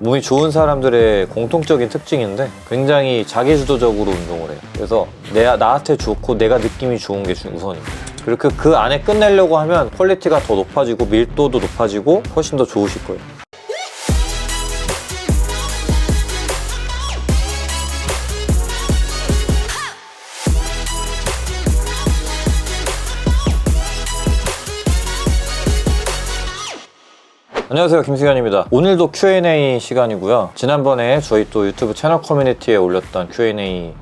몸이 좋은 사람들의 공통적인 특징인데 굉장히 자기주도적으로 운동을 해요. 그래서 나한테 좋고 내가 느낌이 좋은 게 우선입니다. 그리고 그 안에 끝내려고 하면 퀄리티가 더 높아지고 밀도도 높아지고 훨씬 더 좋으실 거예요. 안녕하세요, 김승현입니다. 오늘도 Q&A 시간이고요. 지난번에 저희 또 유튜브 채널 커뮤니티에 올렸던 Q&A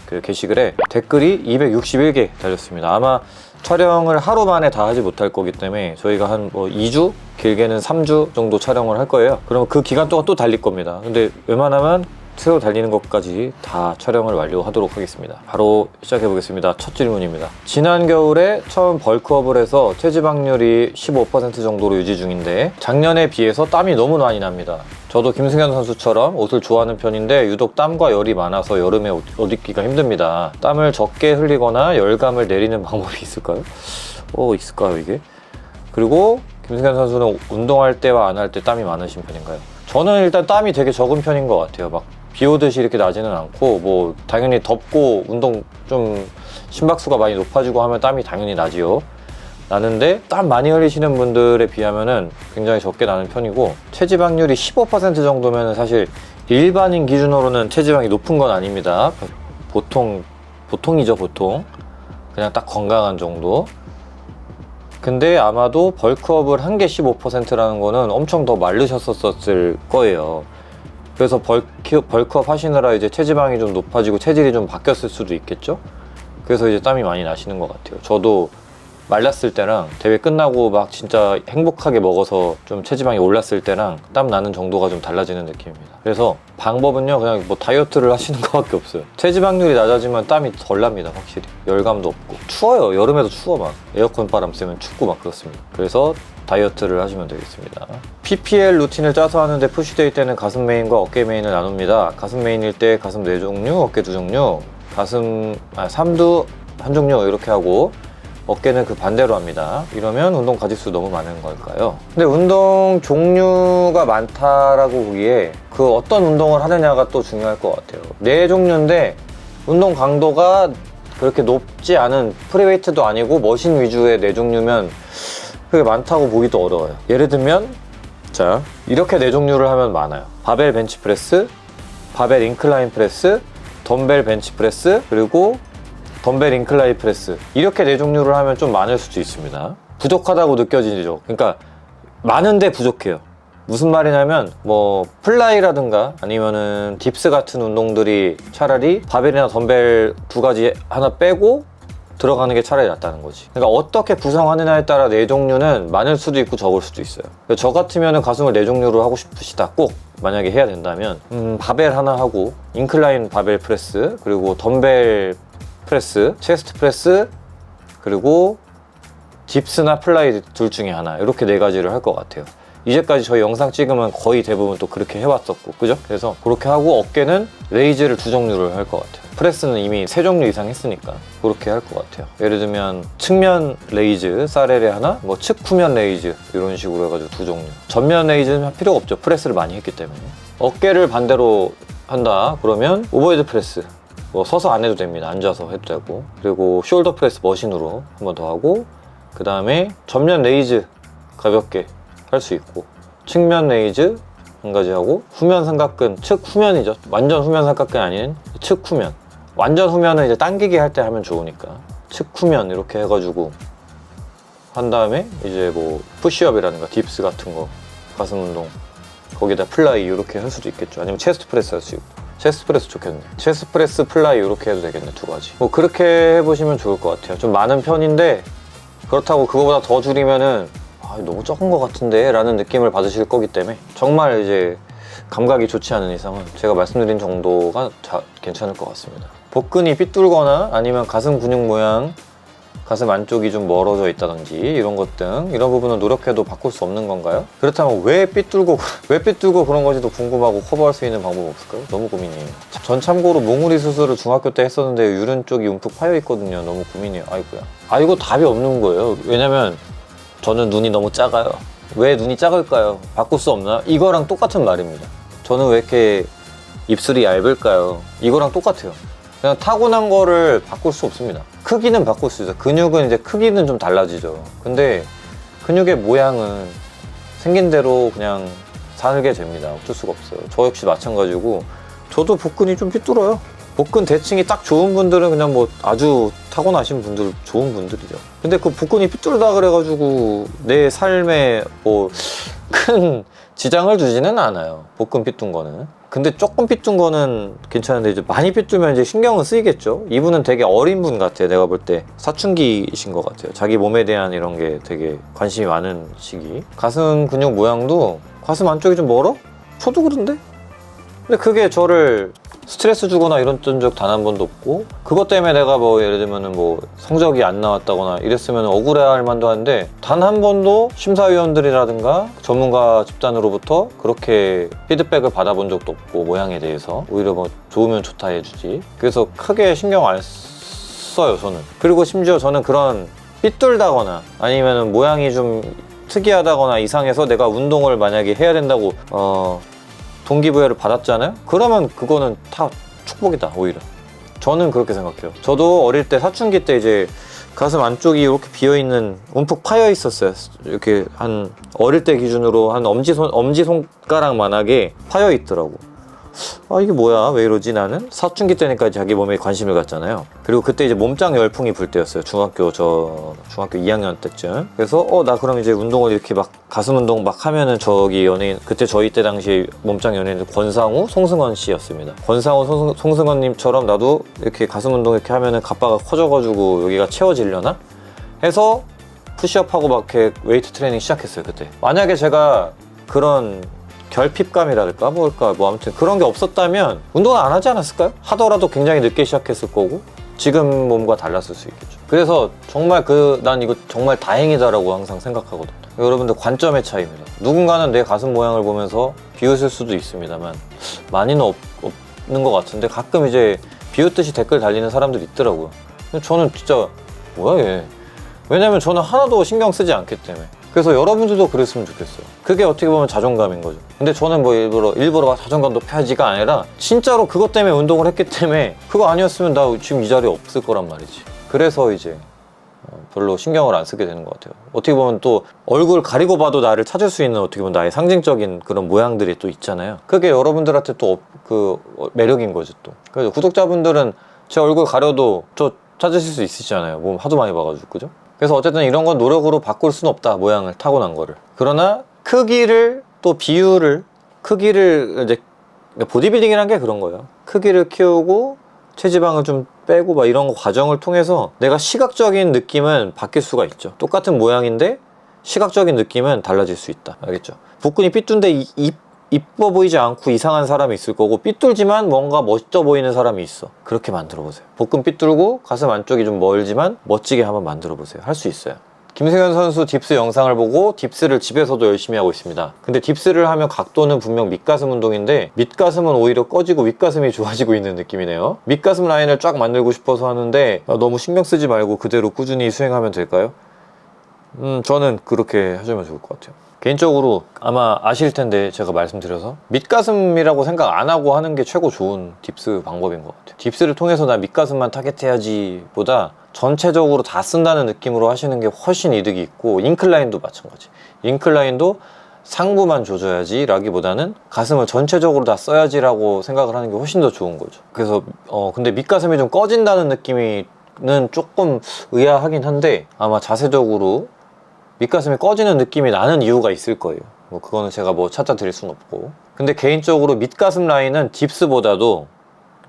그 게시글에 댓글이 261개 달렸습니다. 아마 촬영을 하루 만에 다 하지 못할 거기 때문에 저희가 한 2주? 길게는 3주 정도 촬영을 할 거예요. 그러면 그 기간 동안 또 달릴 겁니다. 근데 웬만하면 새로 달리는 것까지 다 촬영을 완료하도록 하겠습니다. 바로 시작해 보겠습니다. 첫 질문입니다. 지난 겨울에 처음 벌크업을 해서 체지방률이 15% 정도로 유지 중인데 작년에 비해서 땀이 너무 많이 납니다. 저도 김승현 선수처럼 옷을 좋아하는 편인데 유독 땀과 열이 많아서 여름에 옷 입기가 힘듭니다. 땀을 적게 흘리거나 열감을 내리는 방법이 있을까요? 있을까요 이게? 그리고 김승현 선수는 운동할 때와 안 할 때 땀이 많으신 편인가요? 저는 일단 땀이 되게 적은 편인 것 같아요. 막 비 오듯이 이렇게 나지는 않고 당연히 덥고 운동 좀 심박수가 많이 높아지고 하면 땀이 당연히 나지요. 나는데 땀 많이 흘리시는 분들에 비하면은 굉장히 적게 나는 편이고 체지방률이 15% 정도면 사실 일반인 기준으로는 체지방이 높은 건 아닙니다. 보통이죠. 그냥 딱 건강한 정도. 근데 아마도 벌크업을 한 게 15%라는 거는 엄청 더 마르셨었을 거예요. 그래서 벌크업 하시느라 이제 체지방이 좀 높아지고 체질이 좀 바뀌었을 수도 있겠죠? 그래서 이제 땀이 많이 나시는 것 같아요. 저도 말랐을 때랑 대회 끝나고 막 진짜 행복하게 먹어서 좀 체지방이 올랐을 때랑 땀 나는 정도가 좀 달라지는 느낌입니다. 그래서 방법은요, 그냥 다이어트를 하시는 것밖에 없어요. 체지방률이 낮아지면 땀이 덜 납니다, 확실히. 열감도 없고. 추워요. 여름에도 추워 막. 에어컨 바람 쐬면 춥고 막 그렇습니다. 그래서 다이어트를 하시면 되겠습니다. PPL 루틴을 짜서 하는데 푸시데이 때는 가슴 메인과 어깨 메인을 나눕니다. 가슴 메인일 때 가슴 4종류, 어깨 2종류, 삼두 1종류 이렇게 하고 어깨는 그 반대로 합니다. 이러면 운동 가짓수 너무 많은 걸까요? 근데 운동 종류가 많다라고 보기에 그 어떤 운동을 하느냐가 또 중요할 것 같아요. 4종류인데 운동 강도가 그렇게 높지 않은 프리웨이트도 아니고 머신 위주의 4종류면 그게 많다고 보기도 어려워요. 예를 들면 자 이렇게 4종류를 하면 많아요. 바벨 벤치프레스, 바벨 인클라인 프레스, 덤벨 벤치프레스, 그리고 덤벨 인클라인 프레스, 이렇게 4종류를 하면 좀 많을 수도 있습니다. 부족하다고 느껴지죠. 그러니까 많은데 부족해요. 무슨 말이냐면 플라이라든가 아니면은 딥스 같은 운동들이 차라리 바벨이나 덤벨 두 가지 하나 빼고 들어가는 게 차라리 낫다는 거지. 그러니까 어떻게 구성하느냐에 따라 4종류는 많을 수도 있고 적을 수도 있어요. 저 같으면 가슴을 4종류로 하고 싶으시다, 꼭 만약에 해야 된다면 바벨 하나 하고 인클라인 바벨 프레스, 그리고 덤벨 프레스, 체스트 프레스, 그리고 딥스나 플라이 둘 중에 하나, 이렇게 4가지를 할 것 같아요. 이제까지 저희 영상 찍으면 거의 대부분 또 그렇게 해왔었고, 그죠? 그래서 그렇게 하고 어깨는 레이즈를 2종류를 할 것 같아요. 프레스는 이미 3종류 이상 했으니까 그렇게 할 것 같아요. 예를 들면 측면 레이즈, 사레레 하나, 측후면 레이즈 이런 식으로 해가지고 2종류. 전면 레이즈는 할 필요가 없죠. 프레스를 많이 했기 때문에. 어깨를 반대로 한다 그러면 오버헤드 프레스, 서서 안 해도 됩니다. 앉아서 해도 되고, 그리고 숄더 프레스 머신으로 한 번 더 하고, 그 다음에 전면 레이즈 가볍게 할 수 있고, 측면 레이즈 한 가지 하고, 후면 삼각근, 측후면이죠. 완전 후면 삼각근이 아닌 측후면. 완전 후면은 이제 당기기 할 때 하면 좋으니까 측후면 이렇게 해가지고 한 다음에 이제 푸시업이라든가 딥스 같은 거, 가슴 운동, 거기다 플라이 이렇게 할 수도 있겠죠. 아니면 체스트 프레스 할 수 있고. 체스트 프레스 좋겠네. 체스트 프레스, 플라이 이렇게 해도 되겠네, 2가지. 그렇게 해보시면 좋을 것 같아요. 좀 많은 편인데 그렇다고 그거보다 더 줄이면은 너무 적은 것 같은데 라는 느낌을 받으실 거기 때문에 정말 이제 감각이 좋지 않은 이상은 제가 말씀드린 정도가 괜찮을 것 같습니다. 복근이 삐뚤거나 아니면 가슴 근육 모양, 가슴 안쪽이 좀 멀어져 있다든지 이런 것 등 이런 부분은 노력해도 바꿀 수 없는 건가요? 그렇다면 왜 삐뚤고 그런 건지도 궁금하고 커버할 수 있는 방법 없을까요? 너무 고민이에요. 전 참고로 몽우리 수술을 중학교 때 했었는데 유륜 쪽이 움푹 파여 있거든요. 너무 고민이에요. 이거 답이 없는 거예요. 왜냐면 저는 눈이 너무 작아요. 왜 눈이 작을까요? 바꿀 수 없나? 이거랑 똑같은 말입니다. 저는 왜 이렇게 입술이 얇을까요? 이거랑 똑같아요. 그냥 타고난 거를 바꿀 수 없습니다. 크기는 바꿀 수 있어요. 근육은 이제 크기는 좀 달라지죠. 근데 근육의 모양은 생긴 대로 그냥 살게 됩니다. 어쩔 수가 없어요. 저 역시 마찬가지고 저도 복근이 좀 삐뚤어요. 복근 대칭이 딱 좋은 분들은 그냥 뭐 아주 타고나신 분들 좋은 분들이죠. 근데 그 복근이 삐뚤다 그래가지고 내 삶에 뭐 큰 지장을 주지는 않아요. 복근 삐뚤 거는. 근데 조금 삐뚤 거는 괜찮은데 이제 많이 삐뚤면 이제 신경은 쓰이겠죠. 이분은 되게 어린 분 같아요. 내가 볼 때 사춘기이신 것 같아요. 자기 몸에 대한 이런 게 되게 관심이 많은 시기. 가슴 근육 모양도 가슴 안쪽이 좀 멀어? 저도 그런데? 근데 그게 저를 스트레스 주거나 이런 적 단 한 번도 없고, 그것 때문에 내가 뭐 예를 들면은 뭐 성적이 안 나왔다거나 이랬으면 억울해할 만도 한데 단 한 번도 심사위원들이라든가 전문가 집단으로부터 그렇게 피드백을 받아본 적도 없고, 모양에 대해서 오히려 뭐 좋으면 좋다 해주지. 그래서 크게 신경 안 써요 저는. 그리고 심지어 저는 그런 삐뚤다거나 아니면은 모양이 좀 특이하다거나 이상해서 내가 운동을 만약에 해야 된다고 동기부여를 받았잖아요? 그러면 그거는 다 축복이다, 오히려. 저는 그렇게 생각해요. 저도 어릴 때 사춘기 때 이제 가슴 안쪽이 이렇게 비어있는, 움푹 파여 있었어요. 이렇게 한 어릴 때 기준으로 한 엄지손가락만하게 파여 있더라고. 아, 이게 뭐야, 왜 이러지 나는? 사춘기 때니까 자기 몸에 관심을 갖잖아요. 그리고 그때 이제 몸짱 열풍이 불 때였어요. 중학교 2학년 때쯤. 그래서 나 그럼 이제 운동을 이렇게 막 가슴 운동 막 하면은 저기 연예인, 그때 저희 때 당시 몸짱 연예인 권상우, 송승헌 씨였습니다. 권상우, 송승헌 님처럼 나도 이렇게 가슴 운동 이렇게 하면은 가빠가 커져가지고 여기가 채워지려나 해서 푸시업하고 막 이렇게 웨이트 트레이닝 시작했어요. 그때 만약에 제가 그런 결핍감이랄까 뭘까 뭐 아무튼 그런 게 없었다면 운동을 안 하지 않았을까요? 하더라도 굉장히 늦게 시작했을 거고 지금 몸과 달랐을 수 있겠죠. 그래서 정말 난 이거 정말 다행이다라고 항상 생각하거든요. 여러분들 관점의 차이입니다. 누군가는 내 가슴 모양을 보면서 비웃을 수도 있습니다만 많이는 없는 것 같은데 가끔 이제 비웃듯이 댓글 달리는 사람들이 있더라고요. 근데 저는 진짜 뭐야 얘. 왜냐면 저는 하나도 신경 쓰지 않기 때문에. 그래서 여러분들도 그랬으면 좋겠어요. 그게 어떻게 보면 자존감인 거죠. 근데 저는 뭐 일부러 막 자존감 높여야지가 아니라 진짜로 그것 때문에 운동을 했기 때문에 그거 아니었으면 나 지금 이 자리에 없을 거란 말이지. 그래서 이제 별로 신경을 안 쓰게 되는 것 같아요. 어떻게 보면 또 얼굴 가리고 봐도 나를 찾을 수 있는 어떻게 보면 나의 상징적인 그런 모양들이 또 있잖아요. 그게 여러분들한테 또 그 매력인 거죠 또. 그래서 구독자분들은 제 얼굴 가려도 저 찾으실 수 있으시잖아요. 몸 하도 많이 봐가지고, 그죠? 그래서 어쨌든 이런 건 노력으로 바꿀 수는 없다, 모양을, 타고난 거를. 그러나 크기를 또 크기를 이제 보디빌딩이란 게 그런 거예요. 크기를 키우고 체지방을 좀 빼고 막 이런 과정을 통해서 내가 시각적인 느낌은 바뀔 수가 있죠. 똑같은 모양인데 시각적인 느낌은 달라질 수 있다. 알겠죠? 복근이 삐뚤데 이뻐 보이지 않고 이상한 사람이 있을 거고, 삐뚤지만 뭔가 멋져 보이는 사람이 있어. 그렇게 만들어 보세요. 복근 삐뚤고 가슴 안쪽이 좀 멀지만 멋지게 한번 만들어 보세요. 할 수 있어요. 김승현 선수 딥스 영상을 보고 딥스를 집에서도 열심히 하고 있습니다. 근데 딥스를 하면 각도는 분명 밑가슴 운동인데 밑가슴은 오히려 꺼지고 윗가슴이 좋아지고 있는 느낌이네요. 밑가슴 라인을 쫙 만들고 싶어서 하는데 너무 신경 쓰지 말고 그대로 꾸준히 수행하면 될까요? 저는 그렇게 하시면 좋을 것 같아요. 개인적으로 아마 아실 텐데 제가 말씀드려서 밑가슴이라고 생각 안 하고 하는 게 최고 좋은 딥스 방법인 것 같아요. 딥스를 통해서 나 밑가슴만 타겟해야지 보다 전체적으로 다 쓴다는 느낌으로 하시는 게 훨씬 이득이 있고, 인클라인도 마찬가지. 인클라인도 상부만 조져야지 라기보다는 가슴을 전체적으로 다 써야지 라고 생각을 하는 게 훨씬 더 좋은 거죠. 그래서 근데 밑가슴이 좀 꺼진다는 느낌이 조금 의아하긴 한데 아마 자세적으로 밑가슴이 꺼지는 느낌이 나는 이유가 있을 거예요. 뭐 그거는 제가 뭐 찾아 드릴 수는 없고. 근데 개인적으로 밑가슴 라인은 딥스보다도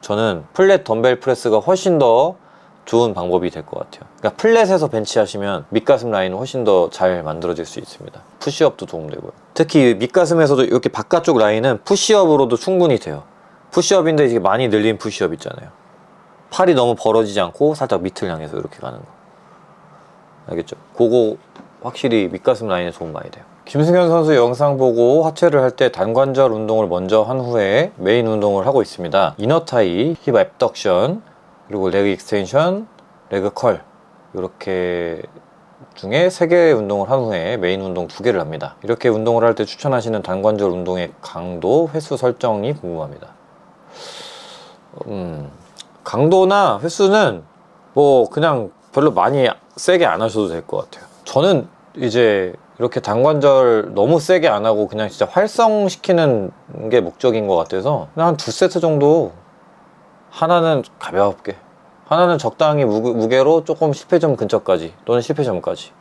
저는 플랫 덤벨 프레스가 훨씬 더 좋은 방법이 될 것 같아요. 그러니까 플랫에서 벤치 하시면 밑가슴 라인은 훨씬 더 잘 만들어질 수 있습니다. 푸시업도 도움되고요. 특히 밑가슴에서도 이렇게 바깥쪽 라인은 푸시업으로도 충분히 돼요. 푸시업인데 이게 많이 늘린 푸시업 있잖아요. 팔이 너무 벌어지지 않고 살짝 밑을 향해서 이렇게 가는 거. 알겠죠? 그거 확실히 밑가슴 라인에 도움 많이 돼요. 김승현 선수 영상 보고 하체를 할 때 단관절 운동을 먼저 한 후에 메인 운동을 하고 있습니다. 이너타이, 힙 앱덕션, 그리고 레그 익스텐션, 레그 컬, 이렇게 중에 3개의 운동을 한 후에 메인 운동 2개를 합니다. 이렇게 운동을 할 때 추천하시는 단관절 운동의 강도, 횟수 설정이 궁금합니다. 강도나 횟수는 뭐 그냥 별로 많이 세게 안 하셔도 될 것 같아요. 저는 이제 이렇게 단관절 너무 세게 안 하고 그냥 진짜 활성시키는 게 목적인 것 같아서 그냥 한 2세트 정도, 하나는 가볍게, 하나는 적당히 무게로 조금 실패점 근처까지 또는 실패 전까지,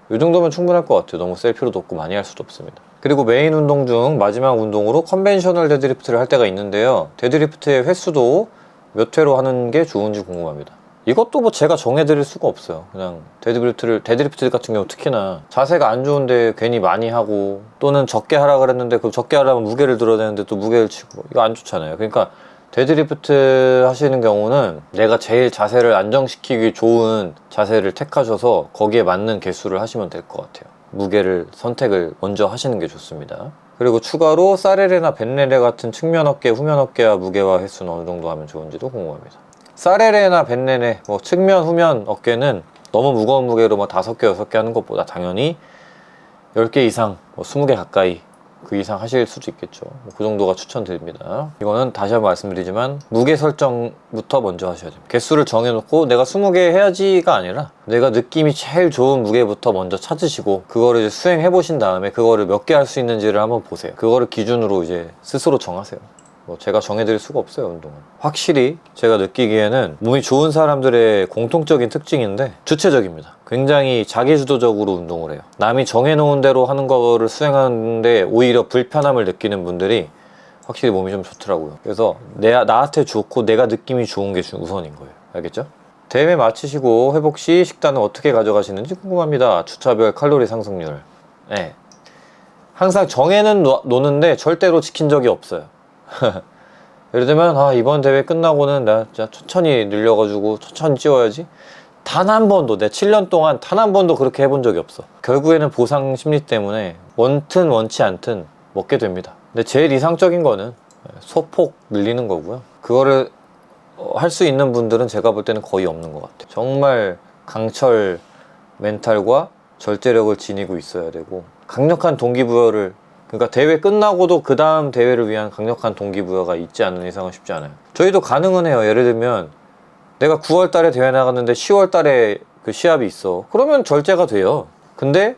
이 정도면 충분할 것 같아요. 너무 셀 필요도 없고 많이 할 수도 없습니다. 그리고 메인 운동 중 마지막 운동으로 컨벤셔널 데드리프트를 할 때가 있는데요, 데드리프트의 횟수도 몇 회로 하는 게 좋은지 궁금합니다. 이것도 뭐 제가 정해드릴 수가 없어요. 그냥 데드리프트 같은 경우 특히나 자세가 안 좋은데 괜히 많이 하고, 또는 적게 하라 그랬는데 그 적게 하려면 무게를 들어야 되는데 또 무게를 치고, 이거 안 좋잖아요. 그러니까 데드리프트 하시는 경우는 내가 제일 자세를 안정시키기 좋은 자세를 택하셔서 거기에 맞는 개수를 하시면 될 것 같아요. 무게를 선택을 먼저 하시는 게 좋습니다. 그리고 추가로 사레레나 벤레레 같은 측면 어깨, 후면 어깨와 무게와 횟수는 어느 정도 하면 좋은지도 궁금합니다. 사레레나 벤레레, 뭐 측면, 후면 어깨는 너무 무거운 무게로 뭐 5개, 6개 하는 것보다 당연히 10개 이상, 뭐 20개 가까이, 그 이상 하실 수도 있겠죠. 그 정도가 추천드립니다. 이거는 다시 한번 말씀드리지만 무게 설정부터 먼저 하셔야 됩니다. 개수를 정해놓고 내가 20개 해야지가 아니라 내가 느낌이 제일 좋은 무게부터 먼저 찾으시고, 그거를 이제 수행해 보신 다음에 그거를 몇 개 할 수 있는지를 한번 보세요. 그거를 기준으로 이제 스스로 정하세요. 뭐 제가 정해드릴 수가 없어요. 운동은 확실히 제가 느끼기에는 몸이 좋은 사람들의 공통적인 특징인데 주체적입니다. 굉장히 자기주도적으로 운동을 해요. 남이 정해놓은 대로 하는 거를 수행하는데 오히려 불편함을 느끼는 분들이 확실히 몸이 좀 좋더라고요. 그래서 나한테 좋고 내가 느낌이 좋은 게 우선인 거예요. 알겠죠? 대회 마치시고 회복 시 식단은 어떻게 가져가시는지 궁금합니다. 주차별 칼로리 상승률. 네. 항상 정해는 놓는데 절대로 지킨 적이 없어요. 예를 들면 이번 대회 끝나고는 나 진짜 천천히 늘려가지고 천천히 찌워야지, 단 한 번도, 내 7년 동안 단 한 번도 그렇게 해본 적이 없어. 결국에는 보상 심리 때문에 원튼 원치 않든 먹게 됩니다. 근데 제일 이상적인 거는 소폭 늘리는 거고요. 그거를 할 수 있는 분들은 제가 볼 때는 거의 없는 것 같아요. 정말 강철 멘탈과 절제력을 지니고 있어야 되고, 강력한 동기부여를, 그러니까 대회 끝나고도 그 다음 대회를 위한 강력한 동기부여가 있지 않은 이상은 쉽지 않아요. 저희도 가능은 해요. 예를 들면 내가 9월 달에 대회 나갔는데 10월 달에 그 시합이 있어. 그러면 절제가 돼요. 근데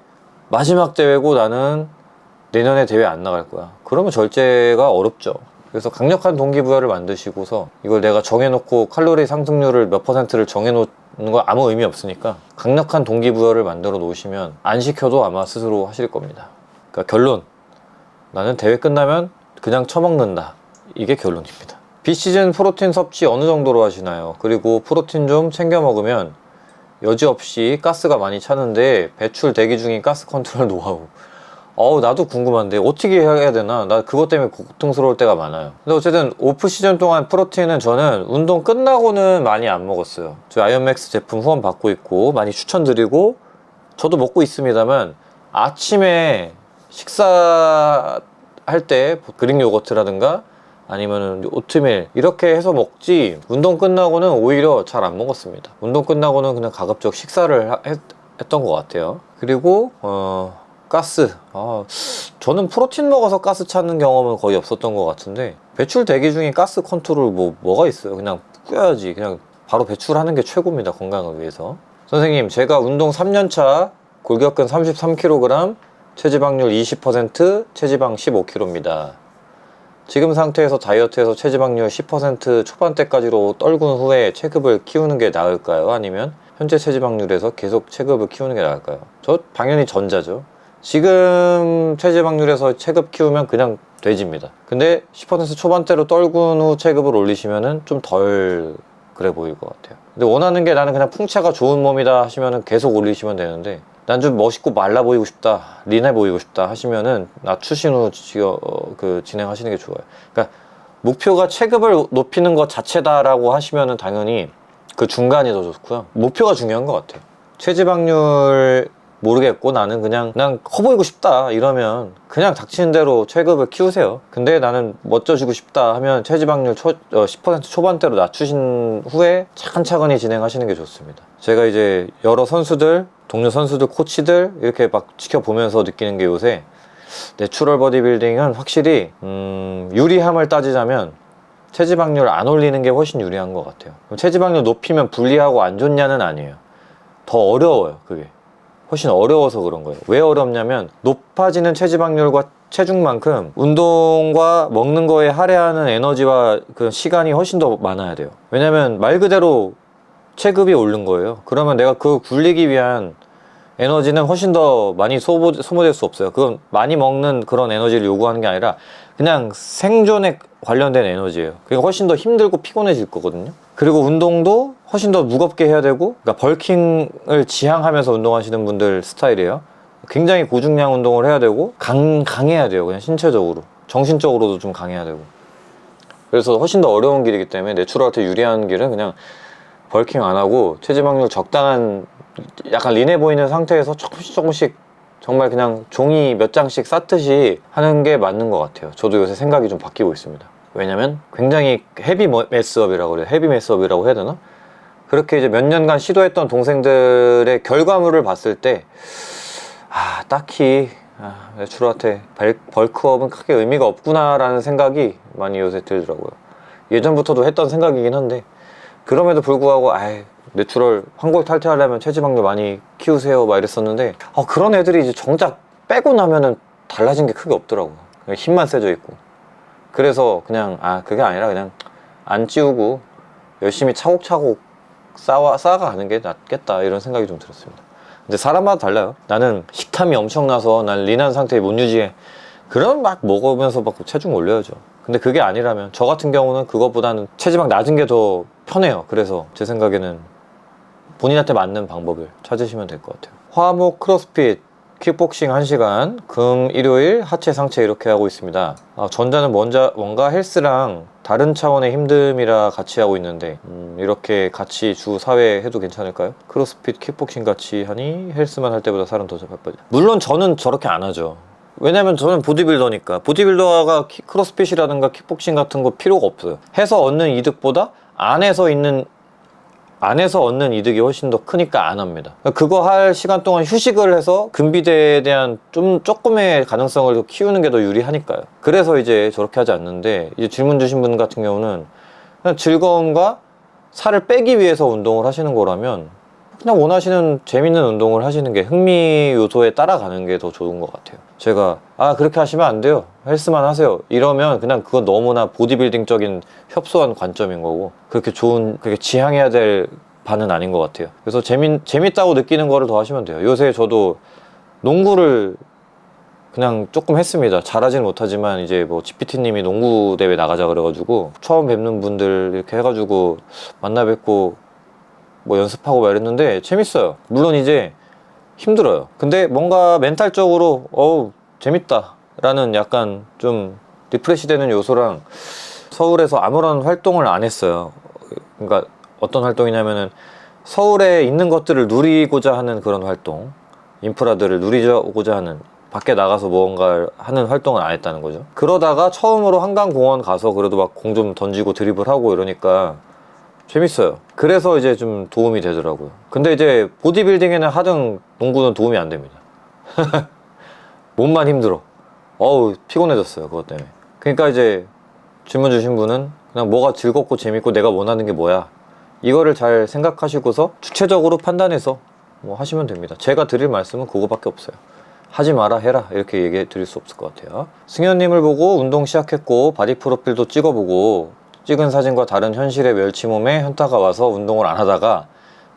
마지막 대회고 나는 내년에 대회 안 나갈 거야. 그러면 절제가 어렵죠. 그래서 강력한 동기부여를 만드시고서, 이걸 내가 정해놓고 칼로리 상승률을 몇 %를 정해놓는 거 아무 의미 없으니까 강력한 동기부여를 만들어 놓으시면 안 시켜도 아마 스스로 하실 겁니다. 그러니까 결론, 나는 대회 끝나면 그냥 처먹는다. 이게 결론입니다. 비시즌 프로틴 섭취 어느 정도로 하시나요? 그리고 프로틴 좀 챙겨 먹으면 여지없이 가스가 많이 차는데 배출 대기 중인 가스 컨트롤 노하우. 나도 궁금한데 어떻게 해야 되나? 나 그것 때문에 고통스러울 때가 많아요. 근데 어쨌든 오프 시즌 동안 프로틴은 저는 운동 끝나고는 많이 안 먹었어요. 저 아이언맥스 제품 후원 받고 있고 많이 추천드리고 저도 먹고 있습니다만, 아침에 식사할 때 그릭 요거트라든가 아니면은 오트밀 이렇게 해서 먹지, 운동 끝나고는 오히려 잘 안 먹었습니다. 운동 끝나고는 그냥 가급적 식사를 했던 것 같아요. 그리고 가스, 저는 프로틴 먹어서 가스 차는 경험은 거의 없었던 것 같은데, 배출 대기 중에 가스 컨트롤 뭐가 있어요? 그냥 껴야지. 그냥 바로 배출하는 게 최고입니다. 건강을 위해서. 선생님, 제가 운동 3년차, 골격근 33kg, 체지방률 20%, 체지방 15kg입니다. 지금 상태에서 다이어트해서 체지방률 10% 초반대까지로 떨군 후에 체급을 키우는 게 나을까요? 아니면 현재 체지방률에서 계속 체급을 키우는 게 나을까요? 저 당연히 전자죠. 지금 체지방률에서 체급 키우면 그냥 돼지입니다. 근데 10% 초반대로 떨군 후 체급을 올리시면은 좀 덜 그래 보일 것 같아요. 근데 원하는 게 나는 그냥 풍채가 좋은 몸이다 하시면은 계속 올리시면 되는데, 난 좀 멋있고 말라 보이고 싶다, 린해 보이고 싶다 하시면은 낮추신 후 진행하시는 게 좋아요. 그러니까 목표가 체급을 높이는 것 자체다라고 하시면은 당연히 그 중간이 더 좋고요. 목표가 중요한 것 같아요. 체지방률 모르겠고 나는 그냥 커 보이고 싶다 이러면 그냥 닥치는 대로 체급을 키우세요. 근데 나는 멋져지고 싶다 하면 체지방률 10% 초반대로 낮추신 후에 차근차근히 진행하시는 게 좋습니다. 제가 이제 여러 선수들 동료 선수들, 코치들 이렇게 막 지켜보면서 느끼는 게 요새 내추럴 버디빌딩은 확실히 유리함을 따지자면 체지방률 안 올리는 게 훨씬 유리한 것 같아요. 그럼 체지방률 높이면 불리하고 안 좋냐는 아니에요. 더 어려워요. 그게 훨씬 어려워서 그런 거예요. 왜 어렵냐면 높아지는 체지방률과 체중만큼 운동과 먹는 거에 할애하는 에너지와 그 시간이 훨씬 더 많아야 돼요. 왜냐면 말 그대로 체급이 오른 거예요. 그러면 내가 그 굴리기 위한 에너지는 훨씬 더 많이 소모될 수 없어요. 그건 많이 먹는 그런 에너지를 요구하는 게 아니라 그냥 생존에 관련된 에너지예요. 그게 훨씬 더 힘들고 피곤해질 거거든요. 그리고 운동도 훨씬 더 무겁게 해야 되고, 그러니까 벌킹을 지향하면서 운동하시는 분들 스타일이에요. 굉장히 고중량 운동을 해야 되고 강해야 돼요. 그냥 신체적으로, 정신적으로도 좀 강해야 되고. 그래서 훨씬 더 어려운 길이기 때문에 내추럴한테 유리한 길은 그냥 벌킹 안 하고 체지방률 적당한, 약간 린해 보이는 상태에서 조금씩 정말 그냥 종이 몇 장씩 쌓듯이 하는 게 맞는 것 같아요. 저도 요새 생각이 좀 바뀌고 있습니다. 왜냐면 굉장히 헤비 매스업이라고 그래요. 헤비 매스업이라고 해야 되나? 그렇게 이제 몇 년간 시도했던 동생들의 결과물을 봤을 때 딱히 내추럴한테 벌크업은 크게 의미가 없구나 라는 생각이 많이 요새 들더라고요. 예전부터도 했던 생각이긴 한데, 그럼에도 불구하고 내추럴 환골 탈퇴하려면 체지방률 많이 키우세요 막 이랬었는데, 그런 애들이 이제 정작 빼고 나면은 달라진 게 크게 없더라고요. 그냥 힘만 세져 있고. 그래서 그냥 그게 아니라 그냥 안 찌우고 열심히 차곡차곡 쌓아가는 게 낫겠다 이런 생각이 좀 들었습니다. 근데 사람마다 달라요. 나는 식탐이 엄청나서 난 린한 상태에 못 유지해, 그럼 막 먹으면서 막 체중 올려야죠. 근데 그게 아니라면, 저 같은 경우는 그것보다는 체지방 낮은 게 더 편해요. 그래서 제 생각에는 본인한테 맞는 방법을 찾으시면 될 것 같아요. 화목, 크로스핏, 킥복싱 1시간, 금, 일요일 하체, 상체 이렇게 하고 있습니다. 전자는 뭔가 헬스랑 다른 차원의 힘듦이라 같이 하고 있는데, 이렇게 같이 주 4회 해도 괜찮을까요? 크로스핏, 킥복싱 같이 하니 헬스만 할 때보다 살은 더 바빠져. 물론 저는 저렇게 안 하죠. 왜냐면 저는 보디빌더니까. 보디빌더가 크로스핏이라든가 킥복싱 같은 거 필요가 없어요. 해서 얻는 이득보다 안에서 얻는 이득이 훨씬 더 크니까 안 합니다. 그거 할 시간 동안 휴식을 해서 근비대에 대한 조금의 가능성을 키우는 게 더 유리하니까요. 그래서 이제 저렇게 하지 않는데, 이제 질문 주신 분 같은 경우는 그냥 즐거움과 살을 빼기 위해서 운동을 하시는 거라면 그냥 원하시는 재밌는 운동을 하시는 게, 흥미 요소에 따라가는 게 더 좋은 것 같아요. 제가 그렇게 하시면 안 돼요, 헬스만 하세요 이러면 그냥 그건 너무나 보디빌딩적인 협소한 관점인 거고, 그렇게 지향해야 될 바는 아닌 것 같아요. 그래서 재밌다고 느끼는 거를 더 하시면 돼요. 요새 저도 농구를 그냥 조금 했습니다. 잘하지는 못하지만 이제 뭐 GPT님이 농구 대회 나가자 그래가지고 처음 뵙는 분들 이렇게 해가지고 만나 뵙고 뭐 연습하고 막 이랬는데 재밌어요. 물론 이제 힘들어요. 근데 뭔가 멘탈적으로 재밌다 라는 약간 좀 리프레시 되는 요소랑, 서울에서 아무런 활동을 안 했어요. 그러니까 어떤 활동이냐면은 서울에 있는 것들을 누리고자 하는 그런 활동, 인프라들을 누리고자 하는, 밖에 나가서 무언가를 하는 활동을 안 했다는 거죠. 그러다가 처음으로 한강공원 가서 그래도 막 공 좀 던지고 드리블하고 이러니까 재밌어요. 그래서 이제 좀 도움이 되더라고요. 근데 이제 보디빌딩에는 하등 농구는 도움이 안 됩니다. 몸만 힘들어. 피곤해졌어요, 그것 때문에. 그러니까 이제 질문 주신 분은 그냥 뭐가 즐겁고 재밌고 내가 원하는 게 뭐야, 이거를 잘 생각하시고서 주체적으로 판단해서 뭐 하시면 됩니다. 제가 드릴 말씀은 그거밖에 없어요. 하지 마라, 해라, 이렇게 얘기해 드릴 수 없을 것 같아요. 승현님을 보고 운동 시작했고 바디 프로필도 찍어보고 찍은 사진과 다른 현실의 멸치몸에 현타가 와서 운동을 안 하다가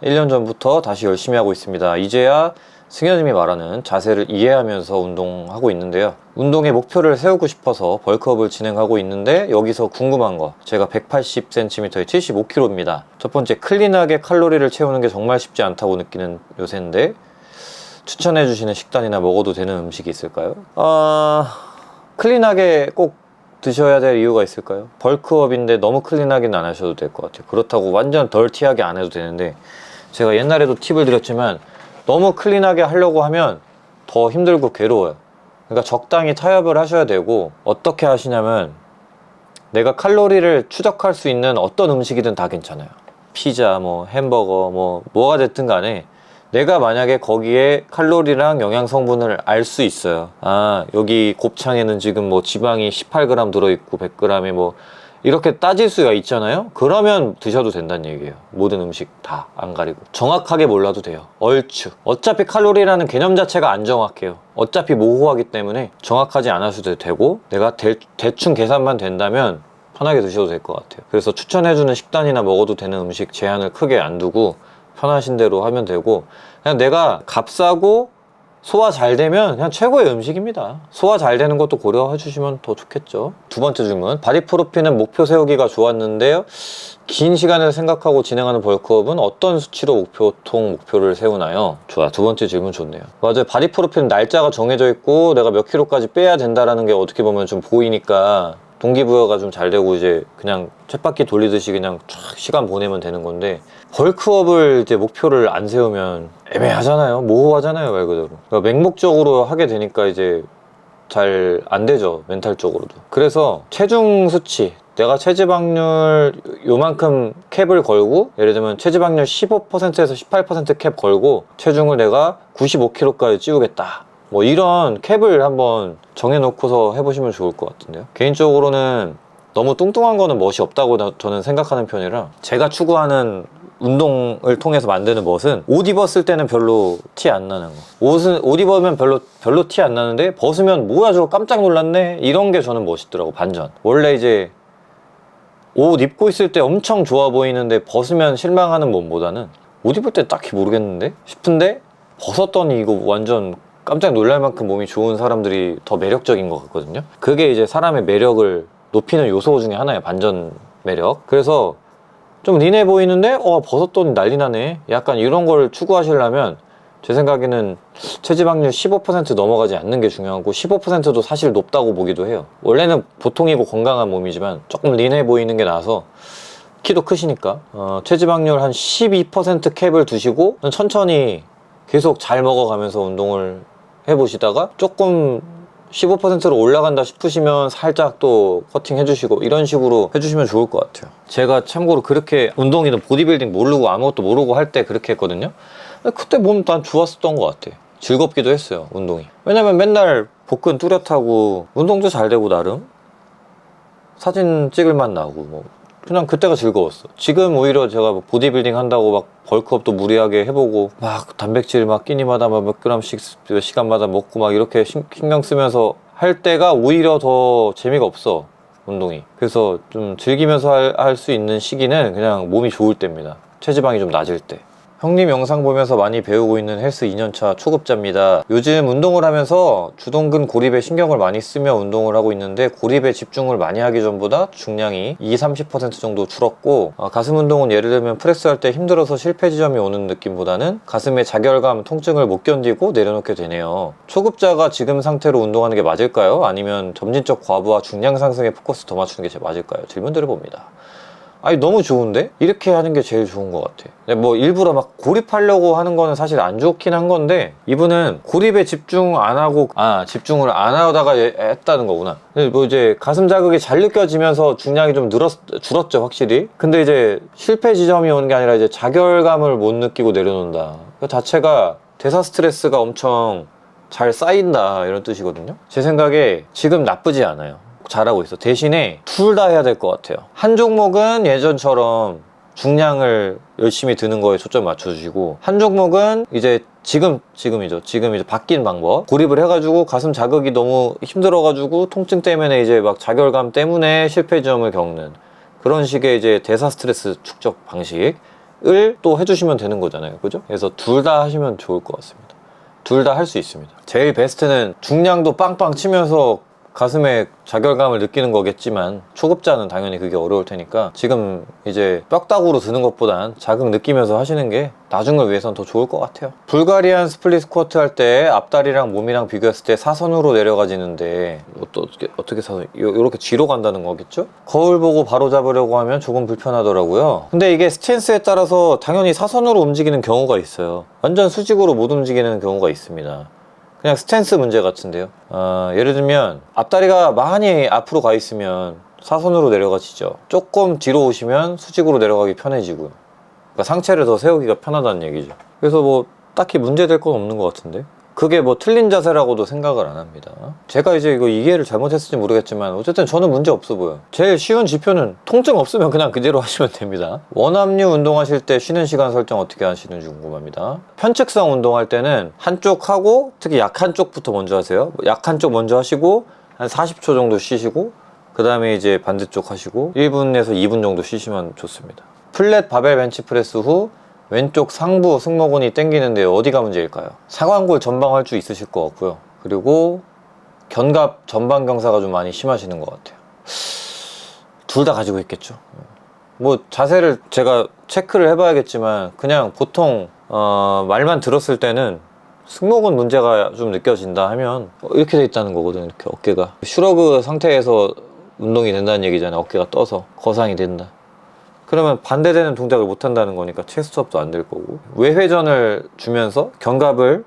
1년 전부터 다시 열심히 하고 있습니다. 이제야 승현님이 말하는 자세를 이해하면서 운동하고 있는데요. 운동의 목표를 세우고 싶어서 벌크업을 진행하고 있는데, 여기서 궁금한 거, 제가 180cm에 75kg입니다. 첫 번째, 클린하게 칼로리를 채우는 게 정말 쉽지 않다고 느끼는 요새인데 추천해 주시는 식단이나 먹어도 되는 음식이 있을까요? 클린하게 꼭 드셔야 될 이유가 있을까요? 벌크업인데 너무 클린하게는 안 하셔도 될 것 같아요. 그렇다고 완전 덜티하게 안 해도 되는데, 제가 옛날에도 팁을 드렸지만 너무 클린하게 하려고 하면 더 힘들고 괴로워요. 그러니까 적당히 타협을 하셔야 되고, 어떻게 하시냐면 내가 칼로리를 추적할 수 있는 어떤 음식이든 다 괜찮아요. 피자, 뭐 햄버거, 뭐가 됐든 간에 내가 만약에 거기에 칼로리랑 영양 성분을 알 수 있어요. 아, 여기 곱창에는 지금 뭐 지방이 18g 들어있고 100g에 뭐 이렇게 따질 수가 있잖아요. 그러면 드셔도 된다는 얘기예요. 모든 음식 다 안 가리고 정확하게 몰라도 돼요. 얼추. 어차피 칼로리라는 개념 자체가 안 정확해요. 어차피 모호하기 때문에 정확하지 않아도 되고, 내가 대충 계산만 된다면 편하게 드셔도 될 것 같아요. 그래서 추천해주는 식단이나 먹어도 되는 음식 제한을 크게 안 두고 편하신 대로 하면 되고, 그냥 내가 값싸고 소화 잘 되면 그냥 최고의 음식입니다. 소화 잘 되는 것도 고려해 주시면 더 좋겠죠. 두 번째 질문. 바디프로필은 목표 세우기가 좋았는데요, 긴 시간을 생각하고 진행하는 벌크업은 어떤 수치로 보통 목표를 세우나요? 좋아, 두 번째 질문 좋네요. 맞아요. 바디프로필은 날짜가 정해져 있고 내가 몇 킬로까지 빼야 된다라는 게 어떻게 보면 좀 보이니까 동기부여가 좀 잘 되고 이제 그냥 쳇바퀴 돌리듯이 그냥 쫙 시간 보내면 되는 건데, 벌크업을 이제 목표를 안 세우면 애매하잖아요. 모호하잖아요, 말 그대로. 그러니까 맹목적으로 하게 되니까 이제 잘 안 되죠, 멘탈적으로도. 그래서 체중 수치, 내가 체지방률 요만큼 캡을 걸고, 예를 들면 체지방률 15%에서 18% 캡 걸고 체중을 내가 95kg까지 찌우겠다, 뭐 이런 캡을 한번 정해놓고서 해보시면 좋을 것 같은데요. 개인적으로는 너무 뚱뚱한 거는 멋이 없다고 저는 생각하는 편이라, 제가 추구하는 운동을 통해서 만드는 멋은 옷 입었을 때는 별로 티 안 나는 거. 옷 입으면 별로 티 안 나는데 벗으면 뭐야 저거 깜짝 놀랐네, 이런 게 저는 멋있더라고. 반전. 원래 이제 옷 입고 있을 때 엄청 좋아 보이는데 벗으면 실망하는 몸보다는 옷 입을 때 딱히 모르겠는데 싶은데 벗었더니 이거 완전 깜짝 놀랄 만큼 몸이 좋은 사람들이 더 매력적인 것 같거든요. 그게 이제 사람의 매력을 높이는 요소 중에 하나예요. 반전 매력. 그래서 좀 린해 보이는데 벗었더니 난리 나네, 약간 이런 걸 추구하시려면 제 생각에는 체지방률 15% 넘어가지 않는 게 중요하고, 15%도 사실 높다고 보기도 해요. 원래는 보통이고 건강한 몸이지만 조금 린해 보이는 게 나아서, 키도 크시니까 체지방률 한 12% 캡을 두시고 천천히 계속 잘 먹어가면서 운동을 해보시다가 조금 15%로 올라간다 싶으시면 살짝 또 커팅 해주시고, 이런 식으로 해주시면 좋을 것 같아요. 제가 참고로 그렇게 운동이든 보디빌딩 모르고 아무것도 모르고 할 때 그렇게 했거든요. 그때 몸 난 좋았었던 것 같아. 즐겁기도 했어요, 운동이. 왜냐면 맨날 복근 뚜렷하고 운동도 잘 되고 나름 사진 찍을 맛 나고, 뭐 그냥 그때가 즐거웠어. 지금 오히려 제가 뭐 보디빌딩 한다고 막 벌크업도 무리하게 해보고 막 단백질 막 끼니마다 막 몇 그램씩 시간마다 먹고 막 이렇게 신경 쓰면서 할 때가 오히려 더 재미가 없어, 운동이. 그래서 좀 즐기면서 할 수 있는 시기는 그냥 몸이 좋을 때입니다. 체지방이 좀 낮을 때. 형님 영상 보면서 많이 배우고 있는 헬스 2년차 초급자입니다. 요즘 운동을 하면서 주동근 고립에 신경을 많이 쓰며 운동을 하고 있는데, 고립에 집중을 많이 하기 전보다 중량이 20-30% 정도 줄었고, 가슴 운동은 예를 들면 프레스할 때 힘들어서 실패 지점이 오는 느낌보다는 가슴의 자결감, 통증을 못 견디고 내려놓게 되네요. 초급자가 지금 상태로 운동하는 게 맞을까요? 아니면 점진적 과부하, 중량 상승에 포커스 더 맞추는 게 맞을까요? 질문 드려봅니다. 아니, 너무 좋은데? 이렇게 하는 게 제일 좋은 것 같아. 뭐 일부러 막 고립하려고 하는 거는 사실 안 좋긴 한 건데, 이분은 고립에 집중 안 하고 집중을 안 하다가 했다는 거구나. 뭐 이제 가슴 자극이 잘 느껴지면서 중량이 좀 줄었죠, 확실히. 근데 이제 실패 지점이 오는 게 아니라 이제 자결감을 못 느끼고 내려놓는다, 그 자체가 대사 스트레스가 엄청 잘 쌓인다, 이런 뜻이거든요. 제 생각에 지금 나쁘지 않아요. 잘하고 있어. 대신에 둘 다 해야 될 것 같아요. 한 종목은 예전처럼 중량을 열심히 드는 거에 초점 맞춰주시고, 한 종목은 이제 지금이죠. 지금 이제 바뀐 방법. 고립을 해가지고 가슴 자극이 너무 힘들어가지고 통증 때문에 이제 막 자결감 때문에 실패 지점을 겪는 그런 식의 이제 대사 스트레스 축적 방식을 또 해주시면 되는 거잖아요. 그죠? 그래서 둘 다 하시면 좋을 것 같습니다. 둘 다 할 수 있습니다. 제일 베스트는 중량도 빵빵 치면서 가슴에 자결감을 느끼는 거겠지만, 초급자는 당연히 그게 어려울 테니까 지금 이제 뼈다구로 드는 것보단 자극 느끼면서 하시는 게 나중을 위해선 더 좋을 것 같아요. 불가리안 스플릿 스쿼트 할 때 앞다리랑 몸이랑 비교했을 때 사선으로 내려가지는데, 어떻게 사선, 이렇게 뒤로 간다는 거겠죠? 거울 보고 바로 잡으려고 하면 조금 불편하더라고요. 근데 이게 스탠스에 따라서 당연히 사선으로 움직이는 경우가 있어요. 완전 수직으로 못 움직이는 경우가 있습니다. 그냥 스탠스 문제 같은데요. 예를 들면 앞다리가 많이 앞으로 가 있으면 사선으로 내려가지죠. 조금 뒤로 오시면 수직으로 내려가기 편해지고요. 그러니까 상체를 더 세우기가 편하다는 얘기죠. 그래서 뭐 딱히 문제될 건 없는 것 같은데, 그게 뭐 틀린 자세라고도 생각을 안 합니다. 제가 이제 이거 이해를 잘못했을지 모르겠지만 어쨌든 저는 문제 없어 보여요. 제일 쉬운 지표는 통증 없으면 그냥 그대로 하시면 됩니다. 원압류 운동하실 때 쉬는 시간 설정 어떻게 하시는지 궁금합니다. 편측성 운동할 때는 한쪽 하고, 특히 약한 쪽부터 먼저 하세요. 약한 쪽 먼저 하시고 한 40초 정도 쉬시고, 그 다음에 이제 반대쪽 하시고 1분에서 2분 정도 쉬시면 좋습니다. 플랫 바벨 벤치프레스 후 왼쪽 상부 승모근이 당기는데 어디가 문제일까요? 상완골 전방할 수 있으실 것 같고요. 그리고 견갑 전방 경사가 좀 많이 심하시는 것 같아요. 둘 다 가지고 있겠죠. 뭐 자세를 제가 체크를 해봐야겠지만 그냥 보통 말만 들었을 때는 승모근 문제가 좀 느껴진다 하면 이렇게 돼 있다는 거거든요. 이렇게 어깨가 슈러그 상태에서 운동이 된다는 얘기잖아요. 어깨가 떠서 거상이 된다. 그러면 반대되는 동작을 못 한다는 거니까 체스트업도 안 될 거고, 외회전을 주면서 견갑을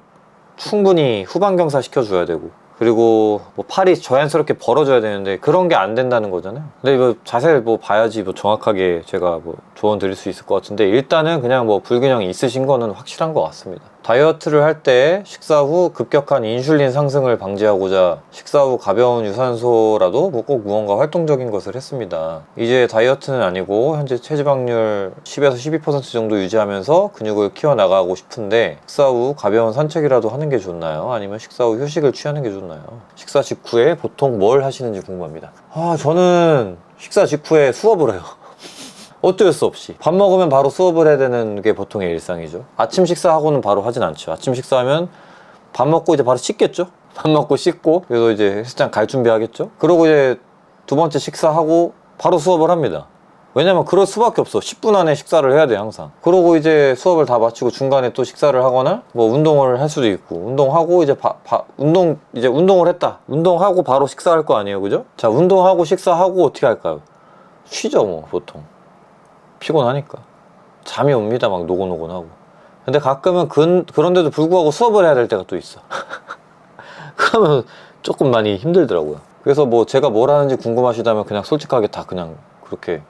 충분히 후방 경사 시켜줘야 되고, 그리고 뭐 팔이 자연스럽게 벌어져야 되는데 그런 게 안 된다는 거잖아요. 근데 이거 자세를 뭐 봐야지 뭐 정확하게 제가 뭐 조언 드릴 수 있을 것 같은데, 일단은 그냥 뭐 불균형이 있으신 거는 확실한 것 같습니다. 다이어트를 할 때 식사 후 급격한 인슐린 상승을 방지하고자 식사 후 가벼운 유산소라도 뭐 꼭 무언가 활동적인 것을 했습니다. 이제 다이어트는 아니고 현재 체지방률 10에서 12% 정도 유지하면서 근육을 키워나가고 싶은데 식사 후 가벼운 산책이라도 하는 게 좋나요? 아니면 식사 후 휴식을 취하는 게 좋나요? 식사 직후에 보통 뭘 하시는지 궁금합니다. 저는 식사 직후에 수업을 해요. 어쩔 수 없이 밥 먹으면 바로 수업을 해야 되는 게 보통의 일상이죠. 아침 식사하고는 바로 하진 않죠. 아침 식사하면 밥 먹고 이제 바로 씻겠죠. 밥 먹고 씻고, 그래서 이제 헬스장 갈 준비하겠죠. 그러고 이제 두 번째 식사하고 바로 수업을 합니다. 왜냐면 그럴 수밖에 없어. 10분 안에 식사를 해야 돼 항상. 그러고 이제 수업을 다 마치고 중간에 또 식사를 하거나 뭐 운동을 할 수도 있고, 운동하고 이제 운동을 했다, 운동하고 바로 식사할 거 아니에요, 그죠? 자, 운동하고 식사하고 어떻게 할까요? 쉬죠 뭐. 보통 피곤하니까 잠이 옵니다. 막 노곤노곤하고. 근데 가끔은 그런데도 불구하고 수업을 해야 될 때가 또 있어. 그러면 조금 많이 힘들더라고요. 그래서 뭐 제가 뭘 하는지 궁금하시다면 그냥 솔직하게 다 그냥 그렇게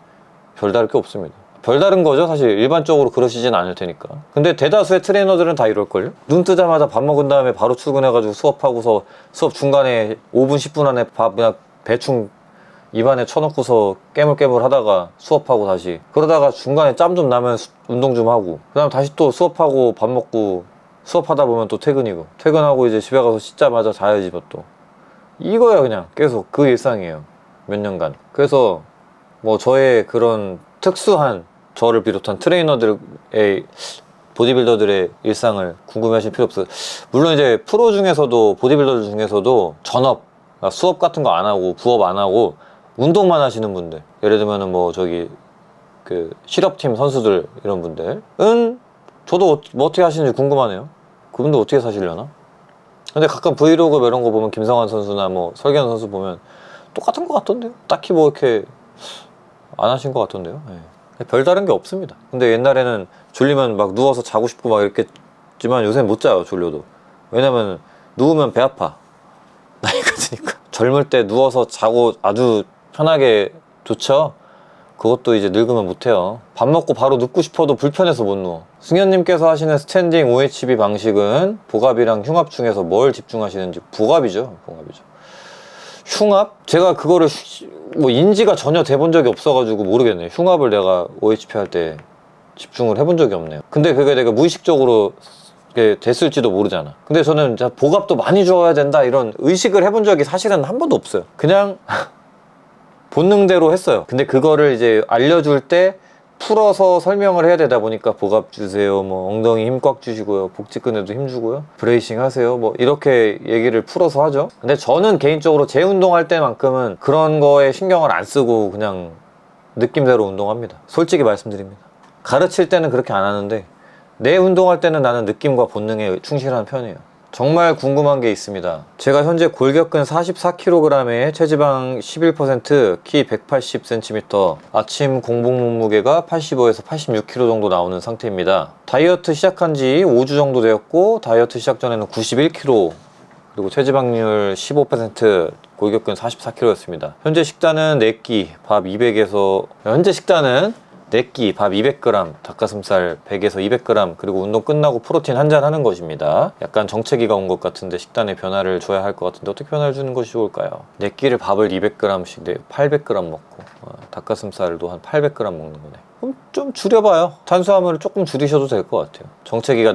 별다를 게 없습니다. 별다른 거죠 사실. 일반적으로 그러시진 않을 테니까. 근데 대다수의 트레이너들은 다 이럴걸요. 눈 뜨자마자 밥 먹은 다음에 바로 출근해가지고 수업하고서 수업 중간에 5분 10분 안에 밥 그냥 대충 입안에 쳐놓고서 깨물깨물 하다가 수업하고 다시, 그러다가 중간에 짬 좀 나면 운동 좀 하고, 그 다음 다시 또 수업하고 밥 먹고 수업하다 보면 또 퇴근이고, 퇴근하고 이제 집에 가서 씻자마자 자야지 또. 이거야 그냥 계속 그 일상이에요, 몇 년간. 그래서 뭐 저의 그런 특수한, 저를 비롯한 트레이너들의 보디빌더들의 일상을 궁금해하실 필요 없어요. 물론 이제 프로 중에서도, 보디빌더 중에서도 전업, 그러니까 수업 같은 거 안 하고 부업 안 하고 운동만 하시는 분들, 예를 들면은 뭐 저기 그 실업팀 선수들 이런 분들은 저도 뭐 어떻게 하시는지 궁금하네요. 그분들 어떻게 사시려나? 근데 가끔 브이로그 이런 거 보면 김성환 선수나 뭐 설계현 선수 보면 똑같은 것 같던데요. 딱히 뭐 이렇게 안 하신 것 같던데요. 네. 별다른 게 없습니다. 근데 옛날에는 졸리면 막 누워서 자고 싶고 막 이랬겠지만 요새는 못 자요, 졸려도. 왜냐면 누우면 배 아파. 나이가 드니까. 젊을 때 누워서 자고 아주 편하게 좋죠. 그것도 이제 늙으면 못해요. 밥 먹고 바로 눕고 싶어도 불편해서 못 누워. 승현님께서 하시는 스탠딩 OHB 방식은 복압이랑 흉압 중에서 뭘 집중하시는지. 복압이죠. 흉압? 제가 그거를 뭐 인지가 전혀 돼본 적이 없어가지고 모르겠네요. 흉압을 내가 OHP 할 때 집중을 해본 적이 없네요. 근데 그게 내가 무의식적으로 됐을지도 모르잖아. 근데 저는 복압도 많이 줘야 된다 이런 의식을 해본 적이 사실은 한 번도 없어요. 그냥 본능대로 했어요. 근데 그거를 이제 알려줄 때 풀어서 설명을 해야 되다 보니까 복압 주세요, 뭐 엉덩이 힘 꽉 주시고요, 복직근에도 힘 주고요, 브레이싱 하세요, 뭐 이렇게 얘기를 풀어서 하죠. 근데 저는 개인적으로 제 운동할 때만큼은 그런 거에 신경을 안 쓰고 그냥 느낌대로 운동합니다. 솔직히 말씀드립니다. 가르칠 때는 그렇게 안 하는데 내 운동할 때는 나는 느낌과 본능에 충실한 편이에요. 정말 궁금한 게 있습니다. 제가 현재 골격근 44kg에 체지방 11%, 키 180cm, 아침 공복 몸무게가 85에서 86kg 정도 나오는 상태입니다. 다이어트 시작한 지 5주 정도 되었고, 다이어트 시작 전에는 91kg, 그리고 체지방률 15%, 골격근 44kg였습니다. 현재 식단은 4끼, 밥 200에서, 현재 식단은 네끼 밥 200g, 닭가슴살 100에서 200g, 그리고 운동 끝나고 프로틴 한 잔 하는 것입니다. 약간 정체기가 온 것 같은데 식단에 변화를 줘야 할 것 같은데 어떻게 변화를 주는 것이 좋을까요? 네끼를 밥을 200g씩 800g 먹고 닭가슴살도 한 800g 먹는 거네. 그럼 좀 줄여봐요. 탄수화물을 조금 줄이셔도 될 것 같아요. 정체기가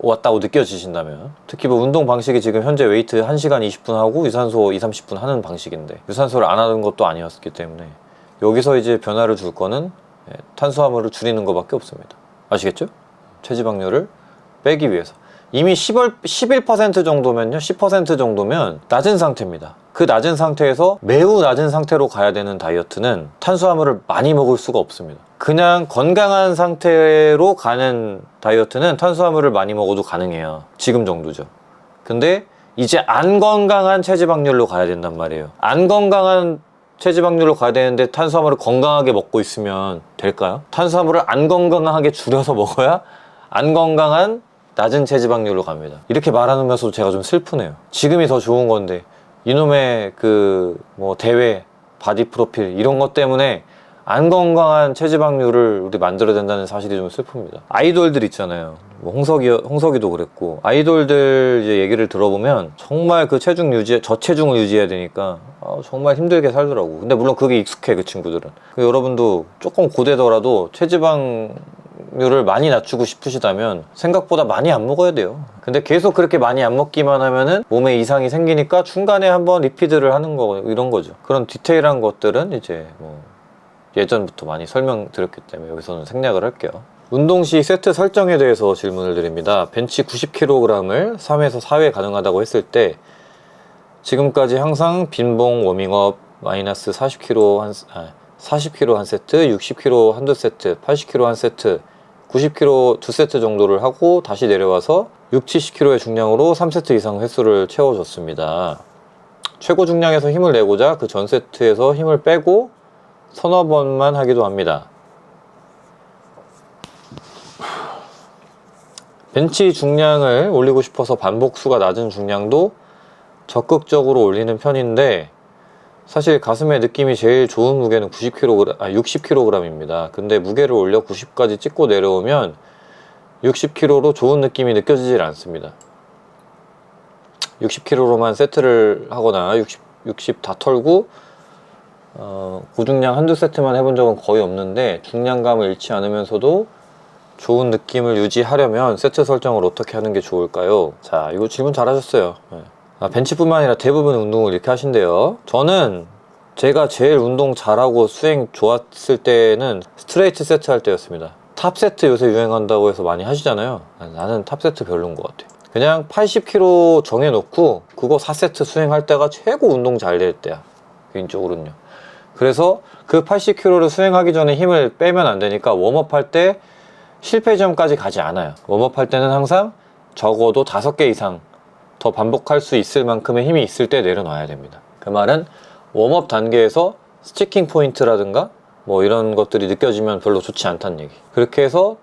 왔다고 느껴지신다면. 특히 뭐 운동 방식이 지금 현재 웨이트 1시간 20분 하고 유산소 2, 30분 하는 방식인데 유산소를 안 하는 것도 아니었기 때문에 여기서 이제 변화를 줄 거는 탄수화물을 줄이는 것밖에 없습니다. 아시겠죠? 체지방률을 빼기 위해서. 이미 11% 정도면요, 10% 정도면 낮은 상태입니다. 그 낮은 상태에서 매우 낮은 상태로 가야 되는 다이어트는 탄수화물을 많이 먹을 수가 없습니다. 그냥 건강한 상태로 가는 다이어트는 탄수화물을 많이 먹어도 가능해요. 지금 정도죠. 근데 이제 안 건강한 체지방률로 가야 된단 말이에요. 안 건강한 체지방률로 가야 되는데 탄수화물을 건강하게 먹고 있으면 될까요? 탄수화물을 안 건강하게 줄여서 먹어야 안 건강한 낮은 체지방률로 갑니다. 이렇게 말하면서도 제가 좀 슬프네요. 지금이 더 좋은 건데 이놈의 뭐 대회, 바디 프로필 이런 것 때문에 안 건강한 체지방률을 우리 만들어야 된다는 사실이 좀 슬픕니다. 아이돌들 있잖아요. 뭐 홍석이도 그랬고 아이돌들 이제 얘기를 들어보면 정말 그 저체중을 유지해야 되니까 정말 힘들게 살더라고. 근데 물론 그게 익숙해, 그 친구들은. 여러분도 조금 고되더라도 체지방률을 많이 낮추고 싶으시다면 생각보다 많이 안 먹어야 돼요. 근데 계속 그렇게 많이 안 먹기만 하면은 몸에 이상이 생기니까 중간에 한번 리피드를 하는 거, 이런 거죠. 그런 디테일한 것들은 이제 뭐 예전부터 많이 설명드렸기 때문에 여기서는 생략을 할게요. 운동 시 세트 설정에 대해서 질문을 드립니다. 벤치 90kg을 3에서 4회 가능하다고 했을 때 지금까지 항상 빈봉 워밍업 마이너스 40kg 한 세트, 60kg 한두 세트, 80kg 한 세트, 90kg 두 세트 정도를 하고 다시 내려와서 6, 70kg의 중량으로 3세트 이상 횟수를 채워줬습니다. 최고 중량에서 힘을 내고자 그 전 세트에서 힘을 빼고 서너 번만 하기도 합니다. 벤치 중량을 올리고 싶어서 반복수가 낮은 중량도 적극적으로 올리는 편인데 사실 가슴의 느낌이 제일 좋은 무게는 60kg입니다. 근데 무게를 올려 90까지 찍고 내려오면 60kg로 좋은 느낌이 느껴지질 않습니다. 60kg로만 세트를 하거나 60 다 털고 고중량 한두 세트만 해본 적은 거의 없는데 중량감을 잃지 않으면서도 좋은 느낌을 유지하려면 세트 설정을 어떻게 하는 게 좋을까요? 자, 이거 질문 잘하셨어요. 벤치뿐만 아니라 대부분 운동을 이렇게 하신대요. 저는 제가 제일 운동 잘하고 수행 좋았을 때는 스트레이트 세트 할 때였습니다. 탑 세트 요새 유행한다고 해서 많이 하시잖아요. 나는 탑 세트 별로인 것 같아요. 그냥 80kg 정해놓고 그거 4세트 수행할 때가 최고 운동 잘 될 때야, 개인적으로는요. 그래서 그 80kg를 수행하기 전에 힘을 빼면 안 되니까 웜업 할 때 실패 지점까지 가지 않아요. 웜업 할 때는 항상 적어도 5개 이상 더 반복할 수 있을 만큼의 힘이 있을 때 내려놔야 됩니다. 그 말은 웜업 단계에서 스티킹 포인트라든가 뭐 이런 것들이 느껴지면 별로 좋지 않다는 얘기. 그렇게 해서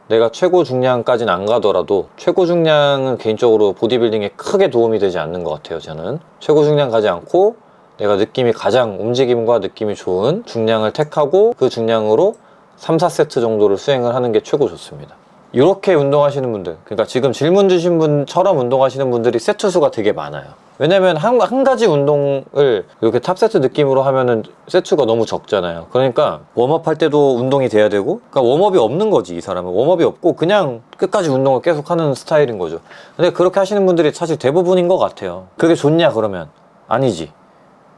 내가 최고 중량까지는 안 가더라도 최고 중량은 개인적으로 보디빌딩에 크게 도움이 되지 않는 것 같아요. 저는 최고 중량 가지 않고 내가 느낌이 가장 움직임과 느낌이 좋은 중량을 택하고 그 중량으로 3, 4세트 정도를 수행을 하는 게 최고 좋습니다. 이렇게 운동하시는 분들, 그러니까 지금 질문 주신 분처럼 운동하시는 분들이 세트 수가 되게 많아요. 왜냐면 한 가지 운동을 이렇게 탑세트 느낌으로 하면은 세트가 너무 적잖아요. 그러니까 웜업 할 때도 운동이 돼야 되고, 그러니까 웜업이 없는 거지. 이 사람은 웜업이 없고 그냥 끝까지 운동을 계속 하는 스타일인 거죠. 근데 그렇게 하시는 분들이 사실 대부분인 것 같아요. 그게 좋냐 그러면 아니지.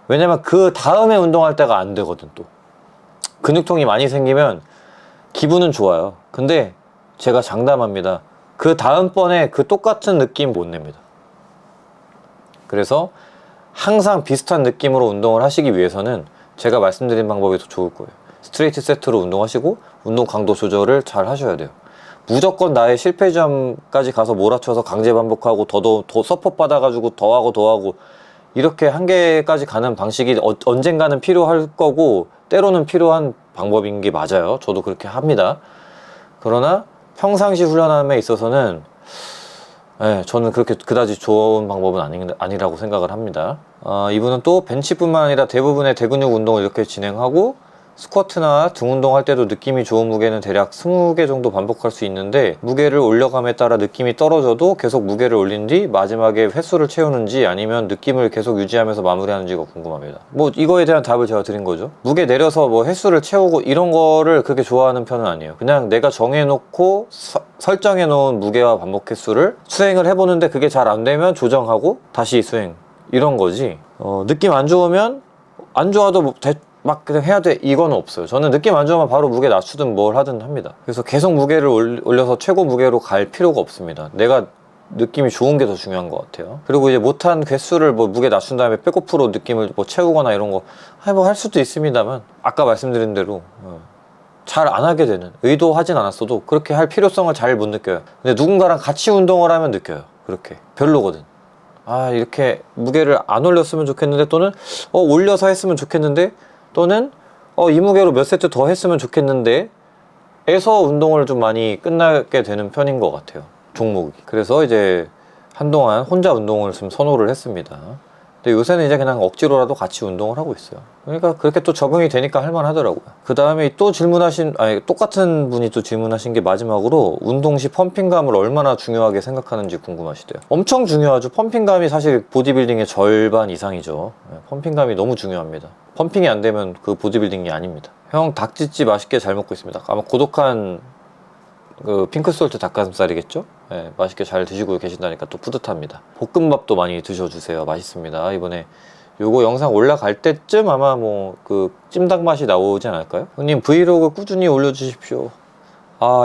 왜냐면 그 다음에 운동할 때가 안 되거든. 또 근육통이 많이 생기면 기분은 좋아요. 근데 제가 장담합니다. 그 다음번에 그 똑같은 느낌 못 냅니다. 그래서 항상 비슷한 느낌으로 운동을 하시기 위해서는 제가 말씀드린 방법이 더 좋을 거예요. 스트레이트 세트로 운동하시고 운동 강도 조절을 잘 하셔야 돼요. 무조건 나의 실패점까지 가서 몰아쳐서 강제 반복하고 더 서포트 받아가지고 더하고 이렇게 한계까지 가는 방식이 언젠가는 필요할 거고 때로는 필요한 방법인 게 맞아요. 저도 그렇게 합니다. 그러나 평상시 훈련함에 있어서는 저는 그렇게 그다지 좋은 방법은 아니라고 생각을 합니다. 이분은 또 벤치뿐만 아니라 대부분의 대근육 운동을 이렇게 진행하고 스쿼트나 등 운동할 때도 느낌이 좋은 무게는 대략 20개 정도 반복할 수 있는데, 무게를 올려감에 따라 느낌이 떨어져도 계속 무게를 올린 뒤 마지막에 횟수를 채우는지 아니면 느낌을 계속 유지하면서 마무리하는지가 궁금합니다. 뭐 이거에 대한 답을 제가 드린 거죠. 무게 내려서 뭐 횟수를 채우고 이런 거를 그렇게 좋아하는 편은 아니에요. 그냥 내가 정해놓고 설정해 놓은 무게와 반복 횟수를 수행을 해보는데 그게 잘 안 되면 조정하고 다시 수행, 이런 거지. 느낌 안 좋으면 안 좋아도 막 그냥 해야 돼, 이건 없어요. 저는 느낌 안 좋으면 바로 무게 낮추든 뭘 하든 합니다. 그래서 계속 무게를 올려서 최고 무게로 갈 필요가 없습니다. 내가 느낌이 좋은 게 더 중요한 것 같아요. 그리고 이제 못한 횟수를 뭐 무게 낮춘 다음에 백오프로 느낌을 뭐 채우거나 이런 거 뭐 할 수도 있습니다만, 아까 말씀드린 대로 잘 안 하게 되는, 의도하진 않았어도 그렇게 할 필요성을 잘 못 느껴요. 근데 누군가랑 같이 운동을 하면 느껴요. 그렇게 별로거든. 이렇게 무게를 안 올렸으면 좋겠는데, 또는 올려서 했으면 좋겠는데, 또는 이 무게로 몇 세트 더 했으면 좋겠는데 에서 운동을 좀 많이 끝나게 되는 편인 것 같아요, 종목이. 그래서 이제 한동안 혼자 운동을 좀 선호를 했습니다. 근데 요새는 이제 그냥 억지로라도 같이 운동을 하고 있어요. 그러니까 그렇게 또 적응이 되니까 할만 하더라고요. 그 다음에 또 똑같은 분이 또 질문하신 게 마지막으로, 운동 시 펌핑감을 얼마나 중요하게 생각하는지 궁금하시대요. 엄청 중요하죠. 펌핑감이 사실 보디빌딩의 절반 이상이죠. 펌핑감이 너무 중요합니다. 펌핑이 안 되면 그 보디빌딩이 아닙니다. 형 닭찌찌 맛있게 잘 먹고 있습니다. 아마 고독한 그 핑크솔트 닭가슴살이겠죠? 맛있게 잘 드시고 계신다니까 또 뿌듯합니다. 볶음밥도 많이 드셔주세요. 맛있습니다. 이번에 요거 영상 올라갈 때쯤 아마 뭐 그 찜닭 맛이 나오지 않을까요? 형님 브이로그 꾸준히 올려주십시오.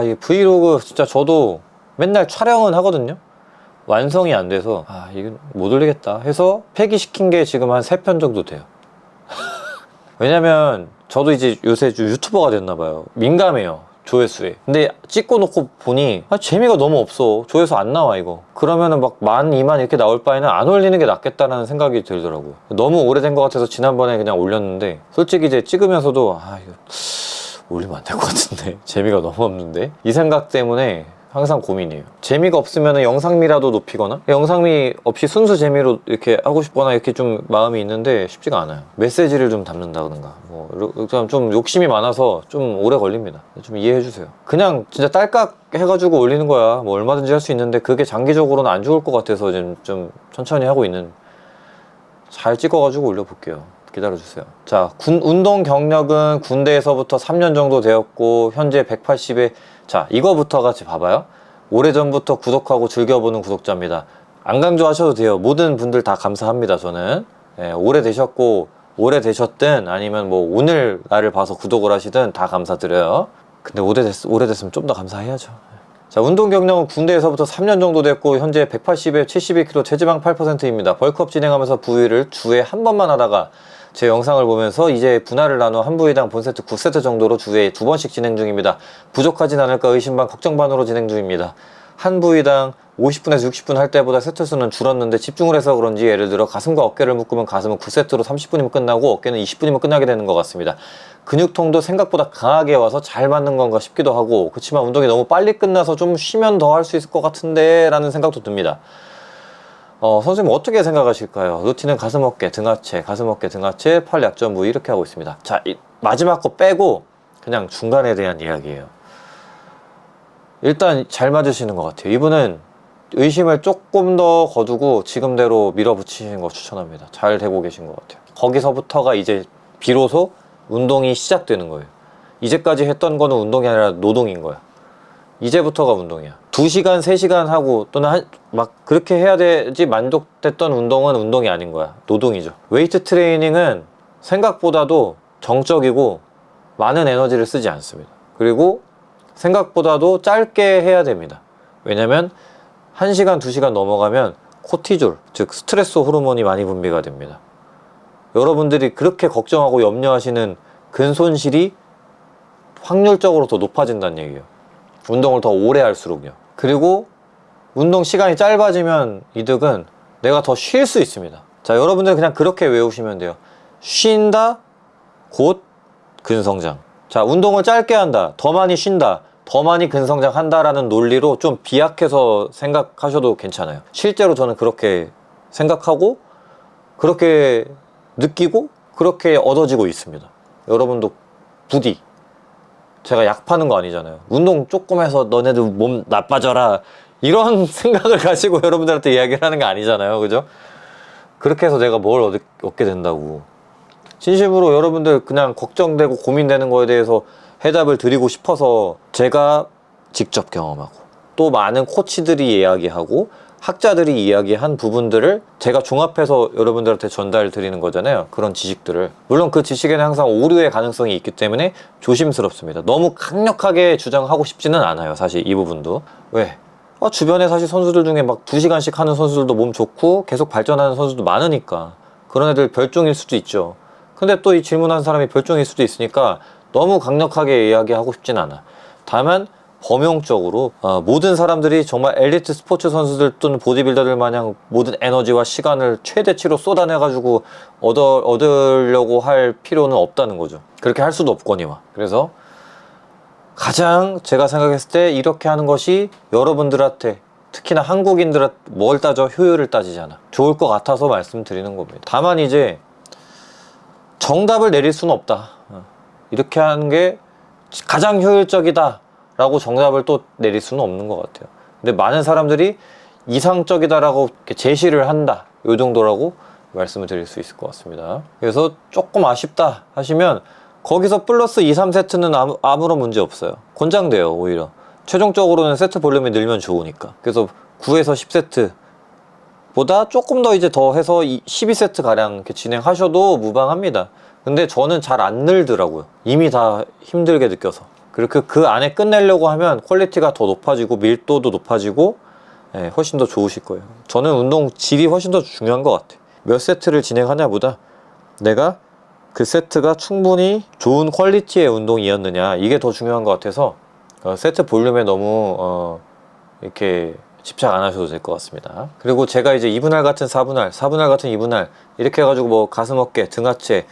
이 브이로그 진짜 저도 맨날 촬영은 하거든요. 완성이 안 돼서 이건 못 올리겠다 해서 폐기시킨 게 지금 한 3편 정도 돼요. 왜냐면 저도 이제 요새 좀 유튜버가 됐나봐요. 민감해요, 조회수에. 근데 찍고 놓고 보니 재미가 너무 없어. 조회수 안 나와 이거. 그러면은 막 10,000, 20,000 이렇게 나올 바에는 안 올리는 게 낫겠다라는 생각이 들더라고요. 너무 오래된 것 같아서 지난번에 그냥 올렸는데, 솔직히 이제 찍으면서도 이거 올리면 안 될 것 같은데 재미가 너무 없는데, 이 생각 때문에 항상 고민이에요. 재미가 없으면 영상미라도 높이거나, 영상미 없이 순수 재미로 이렇게 하고 싶거나 이렇게 좀 마음이 있는데 쉽지가 않아요. 메시지를 좀 담는다던가 좀 욕심이 많아서 좀 오래 걸립니다. 좀 이해해 주세요. 그냥 진짜 딸깍 해가지고 올리는 거야 뭐 얼마든지 할 수 있는데, 그게 장기적으로는 안 좋을 것 같아서 좀 천천히 하고 있는, 잘 찍어가지고 올려볼게요. 기다려주세요. 자, 운동 경력은 군대에서부터 3년 정도 되었고 현재 180에, 자 이거부터 같이 봐봐요. 오래전부터 구독하고 즐겨보는 구독자입니다. 안 강조하셔도 돼요. 모든 분들 다 감사합니다. 저는 오래되셨고, 오래되셨든 아니면 뭐 오늘 나를 봐서 구독을 하시든 다 감사드려요. 근데 오래됐으면 좀 더 감사해야죠. 자, 운동 경력은 군대에서부터 3년 정도 됐고 현재 180에 71kg, 체지방 8%입니다. 벌크업 진행하면서 부위를 주에 한 번만 하다가 제 영상을 보면서 이제 분할을 나눠 한 부위당 본 세트 9세트 정도로 주에 2번씩 진행 중입니다. 부족하진 않을까 의심 반 걱정 반으로 진행 중입니다. 한 부위당 50분에서 60분 할 때보다 세트 수는 줄었는데 집중을 해서 그런지, 예를 들어 가슴과 어깨를 묶으면 가슴은 9세트로 30분이면 끝나고 어깨는 20분이면 끝나게 되는 것 같습니다. 근육통도 생각보다 강하게 와서 잘 맞는 건가 싶기도 하고, 그렇지만 운동이 너무 빨리 끝나서 좀 쉬면 더 할 수 있을 것 같은데 라는 생각도 듭니다. 선생님 어떻게 생각하실까요? 루틴은 가슴 어깨 등하체, 가슴 어깨 등하체, 팔 약점 부위 이렇게 하고 있습니다. 자, 마지막 거 빼고 그냥 중간에 대한 이야기예요. 일단 잘 맞으시는 것 같아요. 이분은 의심을 조금 더 거두고 지금대로 밀어붙이시는 거 추천합니다. 잘 되고 계신 것 같아요. 거기서부터가 이제 비로소 운동이 시작되는 거예요. 이제까지 했던 거는 운동이 아니라 노동인 거야. 이제부터가 운동이야. 2시간, 3시간 하고 또는 막 그렇게 해야 되지 만족됐던 운동은 운동이 아닌 거야. 노동이죠. 웨이트 트레이닝은 생각보다도 정적이고 많은 에너지를 쓰지 않습니다. 그리고 생각보다도 짧게 해야 됩니다. 왜냐면 1시간, 2시간 넘어가면 코티졸, 즉 스트레스 호르몬이 많이 분비가 됩니다. 여러분들이 그렇게 걱정하고 염려하시는 근손실이 확률적으로 더 높아진다는 얘기예요. 운동을 더 오래 할수록요. 그리고 운동 시간이 짧아지면 이득은 내가 더 쉴 수 있습니다. 자, 여러분들 그냥 그렇게 외우시면 돼요. 쉰다 곧 근성장. 자, 운동을 짧게 한다, 더 많이 쉰다, 더 많이 근성장 한다라는 논리로 좀 비약해서 생각하셔도 괜찮아요. 실제로 저는 그렇게 생각하고 그렇게 느끼고 그렇게 얻어지고 있습니다. 여러분도 부디. 제가 약 파는 거 아니잖아요. 운동 조금 해서 너네들 몸 나빠져라 이런 생각을 가지고 여러분들한테 이야기를 하는 게 아니잖아요. 그죠? 그렇게 해서 내가 뭘 얻게 된다고. 진심으로 여러분들 그냥 걱정되고 고민되는 거에 대해서 해답을 드리고 싶어서 제가 직접 경험하고 또 많은 코치들이 이야기하고 학자들이 이야기한 부분들을 제가 종합해서 여러분들한테 전달 드리는 거잖아요. 그런 지식들을. 물론 그 지식에는 항상 오류의 가능성이 있기 때문에 조심스럽습니다. 너무 강력하게 주장하고 싶지는 않아요. 사실 이 부분도. 왜? 주변에 사실 선수들 중에 막 2시간씩 하는 선수들도 몸 좋고 계속 발전하는 선수도 많으니까 그런 애들 별종일 수도 있죠. 근데 또 이 질문한 사람이 별종일 수도 있으니까 너무 강력하게 이야기하고 싶진 않아. 다만 범용적으로 모든 사람들이 정말 엘리트 스포츠 선수들 또는 보디빌더들 마냥 모든 에너지와 시간을 최대치로 쏟아내가지고 얻으려고 할 필요는 없다는 거죠. 그렇게 할 수도 없거니와. 그래서 가장 제가 생각했을 때 이렇게 하는 것이 여러분들한테 특히나 한국인들한테 뭘 따져? 효율을 따지잖아. 좋을 것 같아서 말씀드리는 겁니다. 다만 이제 정답을 내릴 수는 없다. 이렇게 하는 게 가장 효율적이다 라고 정답을 또 내릴 수는 없는 것 같아요. 근데 많은 사람들이 이상적이다라고 제시를 한다, 요 정도라고 말씀을 드릴 수 있을 것 같습니다. 그래서 조금 아쉽다 하시면 거기서 플러스 2, 3세트는 아무런 문제 없어요. 권장돼요. 오히려 최종적으로는 세트 볼륨이 늘면 좋으니까. 그래서 9에서 10세트 보다 조금 더 이제 더 해서 12세트 가량 이렇게 진행하셔도 무방합니다. 근데 저는 잘 안 늘더라고요. 이미 다 힘들게 느껴서. 그리고 그 안에 끝내려고 하면 퀄리티가 더 높아지고 밀도도 높아지고 훨씬 더 좋으실 거예요. 저는 운동 질이 훨씬 더 중요한 것 같아요. 몇 세트를 진행하냐보다 내가 그 세트가 충분히 좋은 퀄리티의 운동이었느냐, 이게 더 중요한 것 같아서 세트 볼륨에 너무 이렇게 집착 안 하셔도 될 것 같습니다. 그리고 제가 이제 2분할 같은 4분할, 4분할 같은 2분할 이렇게 해가지고 뭐 가슴 어깨, 등 하체,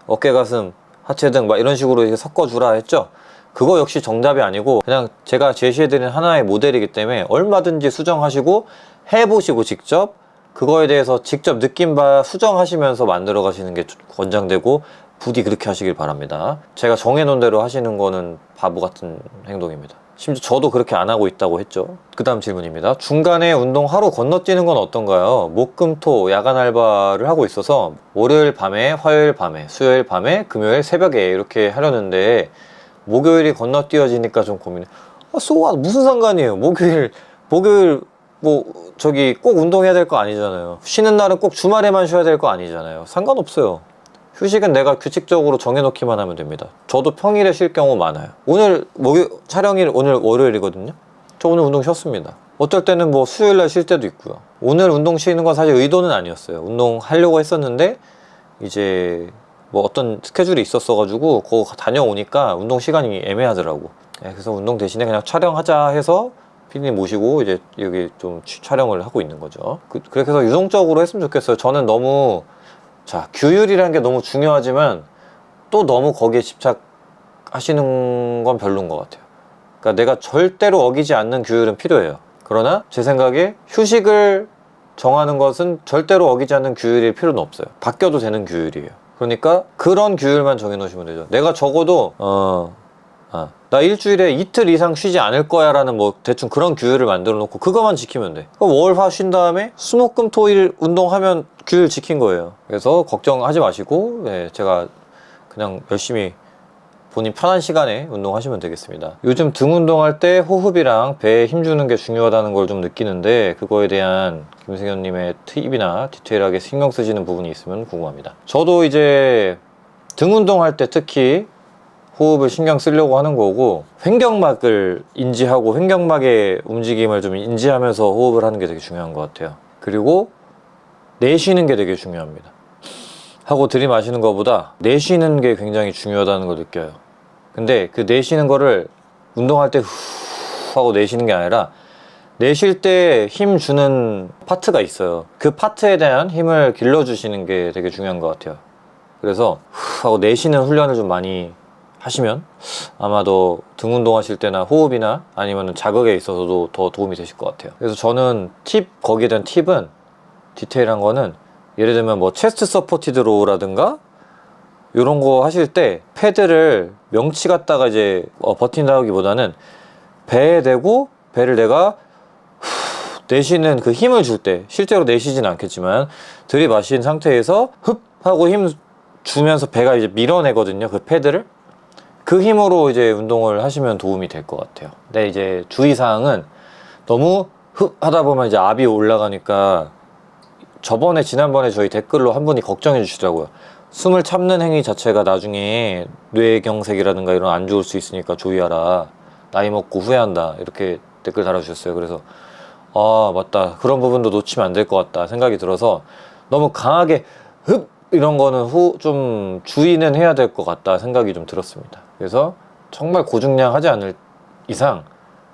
어깨 가슴, 하체 등 막 이런 식으로 이렇게 섞어주라 했죠. 그거 역시 정답이 아니고 그냥 제가 제시해드린 하나의 모델이기 때문에 얼마든지 수정하시고 해보시고 직접 그거에 대해서 직접 느낌 봐 수정하시면서 만들어 가시는 게 권장되고 부디 그렇게 하시길 바랍니다. 제가 정해놓은 대로 하시는 거는 바보 같은 행동입니다. 심지어 저도 그렇게 안 하고 있다고 했죠. 그 다음 질문입니다. 중간에 운동 하루 건너뛰는 건 어떤가요? 목, 금, 토 야간 알바를 하고 있어서 월요일 밤에, 화요일 밤에, 수요일 밤에, 금요일 새벽에 이렇게 하려는데 목요일이 건너뛰어지니까 좀 고민해. 무슨 상관이에요? 목요일 뭐 저기 꼭 운동해야 될 거 아니잖아요. 쉬는 날은 꼭 주말에만 쉬어야 될 거 아니잖아요. 상관없어요. 휴식은 내가 규칙적으로 정해놓기만 하면 됩니다. 저도 평일에 쉴 경우 많아요. 오늘 촬영일 오늘 월요일이거든요. 저 오늘 운동 쉬었습니다. 어떨 때는 뭐 수요일날 쉴 때도 있고요. 오늘 운동 쉬는 건 사실 의도는 아니었어요. 운동하려고 했었는데 이제 뭐 어떤 스케줄이 있었어가지고 그거 다녀오니까 운동 시간이 애매하더라고. 그래서 운동 대신에 그냥 촬영하자 해서 피디님 모시고 이제 여기 좀 촬영을 하고 있는 거죠. 그렇게 해서 유동적으로 했으면 좋겠어요. 저는 너무 규율이라는 게 너무 중요하지만 또 너무 거기에 집착하시는 건 별로인 것 같아요. 그러니까 내가 절대로 어기지 않는 규율은 필요해요. 그러나 제 생각에 휴식을 정하는 것은 절대로 어기지 않는 규율일 필요는 없어요. 바뀌어도 되는 규율이에요. 그러니까 그런 규율만 정해놓으시면 되죠. 내가 적어도 나 일주일에 이틀 이상 쉬지 않을 거야 라는 뭐 대충 그런 규율을 만들어 놓고 그거만 지키면 돼. 그럼 월, 화 쉰 다음에 수, 목, 금, 토, 일 운동하면 규율 지킨 거예요. 그래서 걱정하지 마시고 제가 그냥 열심히 본인 편한 시간에 운동하시면 되겠습니다. 요즘 등 운동할 때 호흡이랑 배에 힘주는 게 중요하다는 걸 좀 느끼는데 그거에 대한 김승현님의 팁이나 디테일하게 신경 쓰시는 부분이 있으면 궁금합니다. 저도 이제 등 운동할 때 특히 호흡을 신경 쓰려고 하는 거고 횡격막을 인지하고 횡격막의 움직임을 좀 인지하면서 호흡을 하는 게 되게 중요한 것 같아요. 그리고 내쉬는 게 되게 중요합니다. 하고 들이마시는 것보다 내쉬는 게 굉장히 중요하다는 걸 느껴요. 근데 그 내쉬는 거를 운동할 때 후 하고 내쉬는 게 아니라 내쉴 때 힘 주는 파트가 있어요. 그 파트에 대한 힘을 길러주시는 게 되게 중요한 것 같아요. 그래서 후 하고 내쉬는 훈련을 좀 많이 하시면 아마도 등 운동하실 때나 호흡이나 아니면 자극에 있어서도 더 도움이 되실 것 같아요. 그래서 저는 거기에 대한 팁은 디테일한 거는 예를 들면 뭐 체스트 서포티드 로우라든가 이런 거 하실 때 패드를 명치 갖다가 이제 버틴다기보다는 배에 대고 배를 내가 내쉬는 그 힘을 줄 때, 실제로 내쉬진 않겠지만 들이마신 상태에서 흡 하고 힘 주면서 배가 이제 밀어내거든요, 그 패드를. 그 힘으로 이제 운동을 하시면 도움이 될 것 같아요. 근데 이제 주의사항은 너무 흡 하다 보면 이제 압이 올라가니까, 지난번에 저희 댓글로 한 분이 걱정해 주시더라고요. 숨을 참는 행위 자체가 나중에 뇌경색이라든가 이런 안 좋을 수 있으니까 조의하라, 나이 먹고 후회한다, 이렇게 댓글 달아주셨어요. 그래서 아 맞다, 그런 부분도 놓치면 안 될 것 같다 생각이 들어서 너무 강하게 흡 이런 거는 좀 주의는 해야 될 것 같다 생각이 좀 들었습니다. 그래서 정말 고중량 하지 않을 이상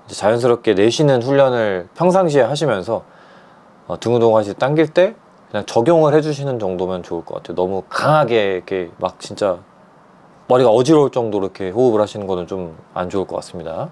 이제 자연스럽게 내쉬는 훈련을 평상시에 하시면서 등 운동하실 때 당길 때 그냥 적용을 해주시는 정도면 좋을 것 같아요. 너무 강하게 이렇게 막 진짜 머리가 어지러울 정도로 이렇게 호흡을 하시는 거는 좀 안 좋을 것 같습니다.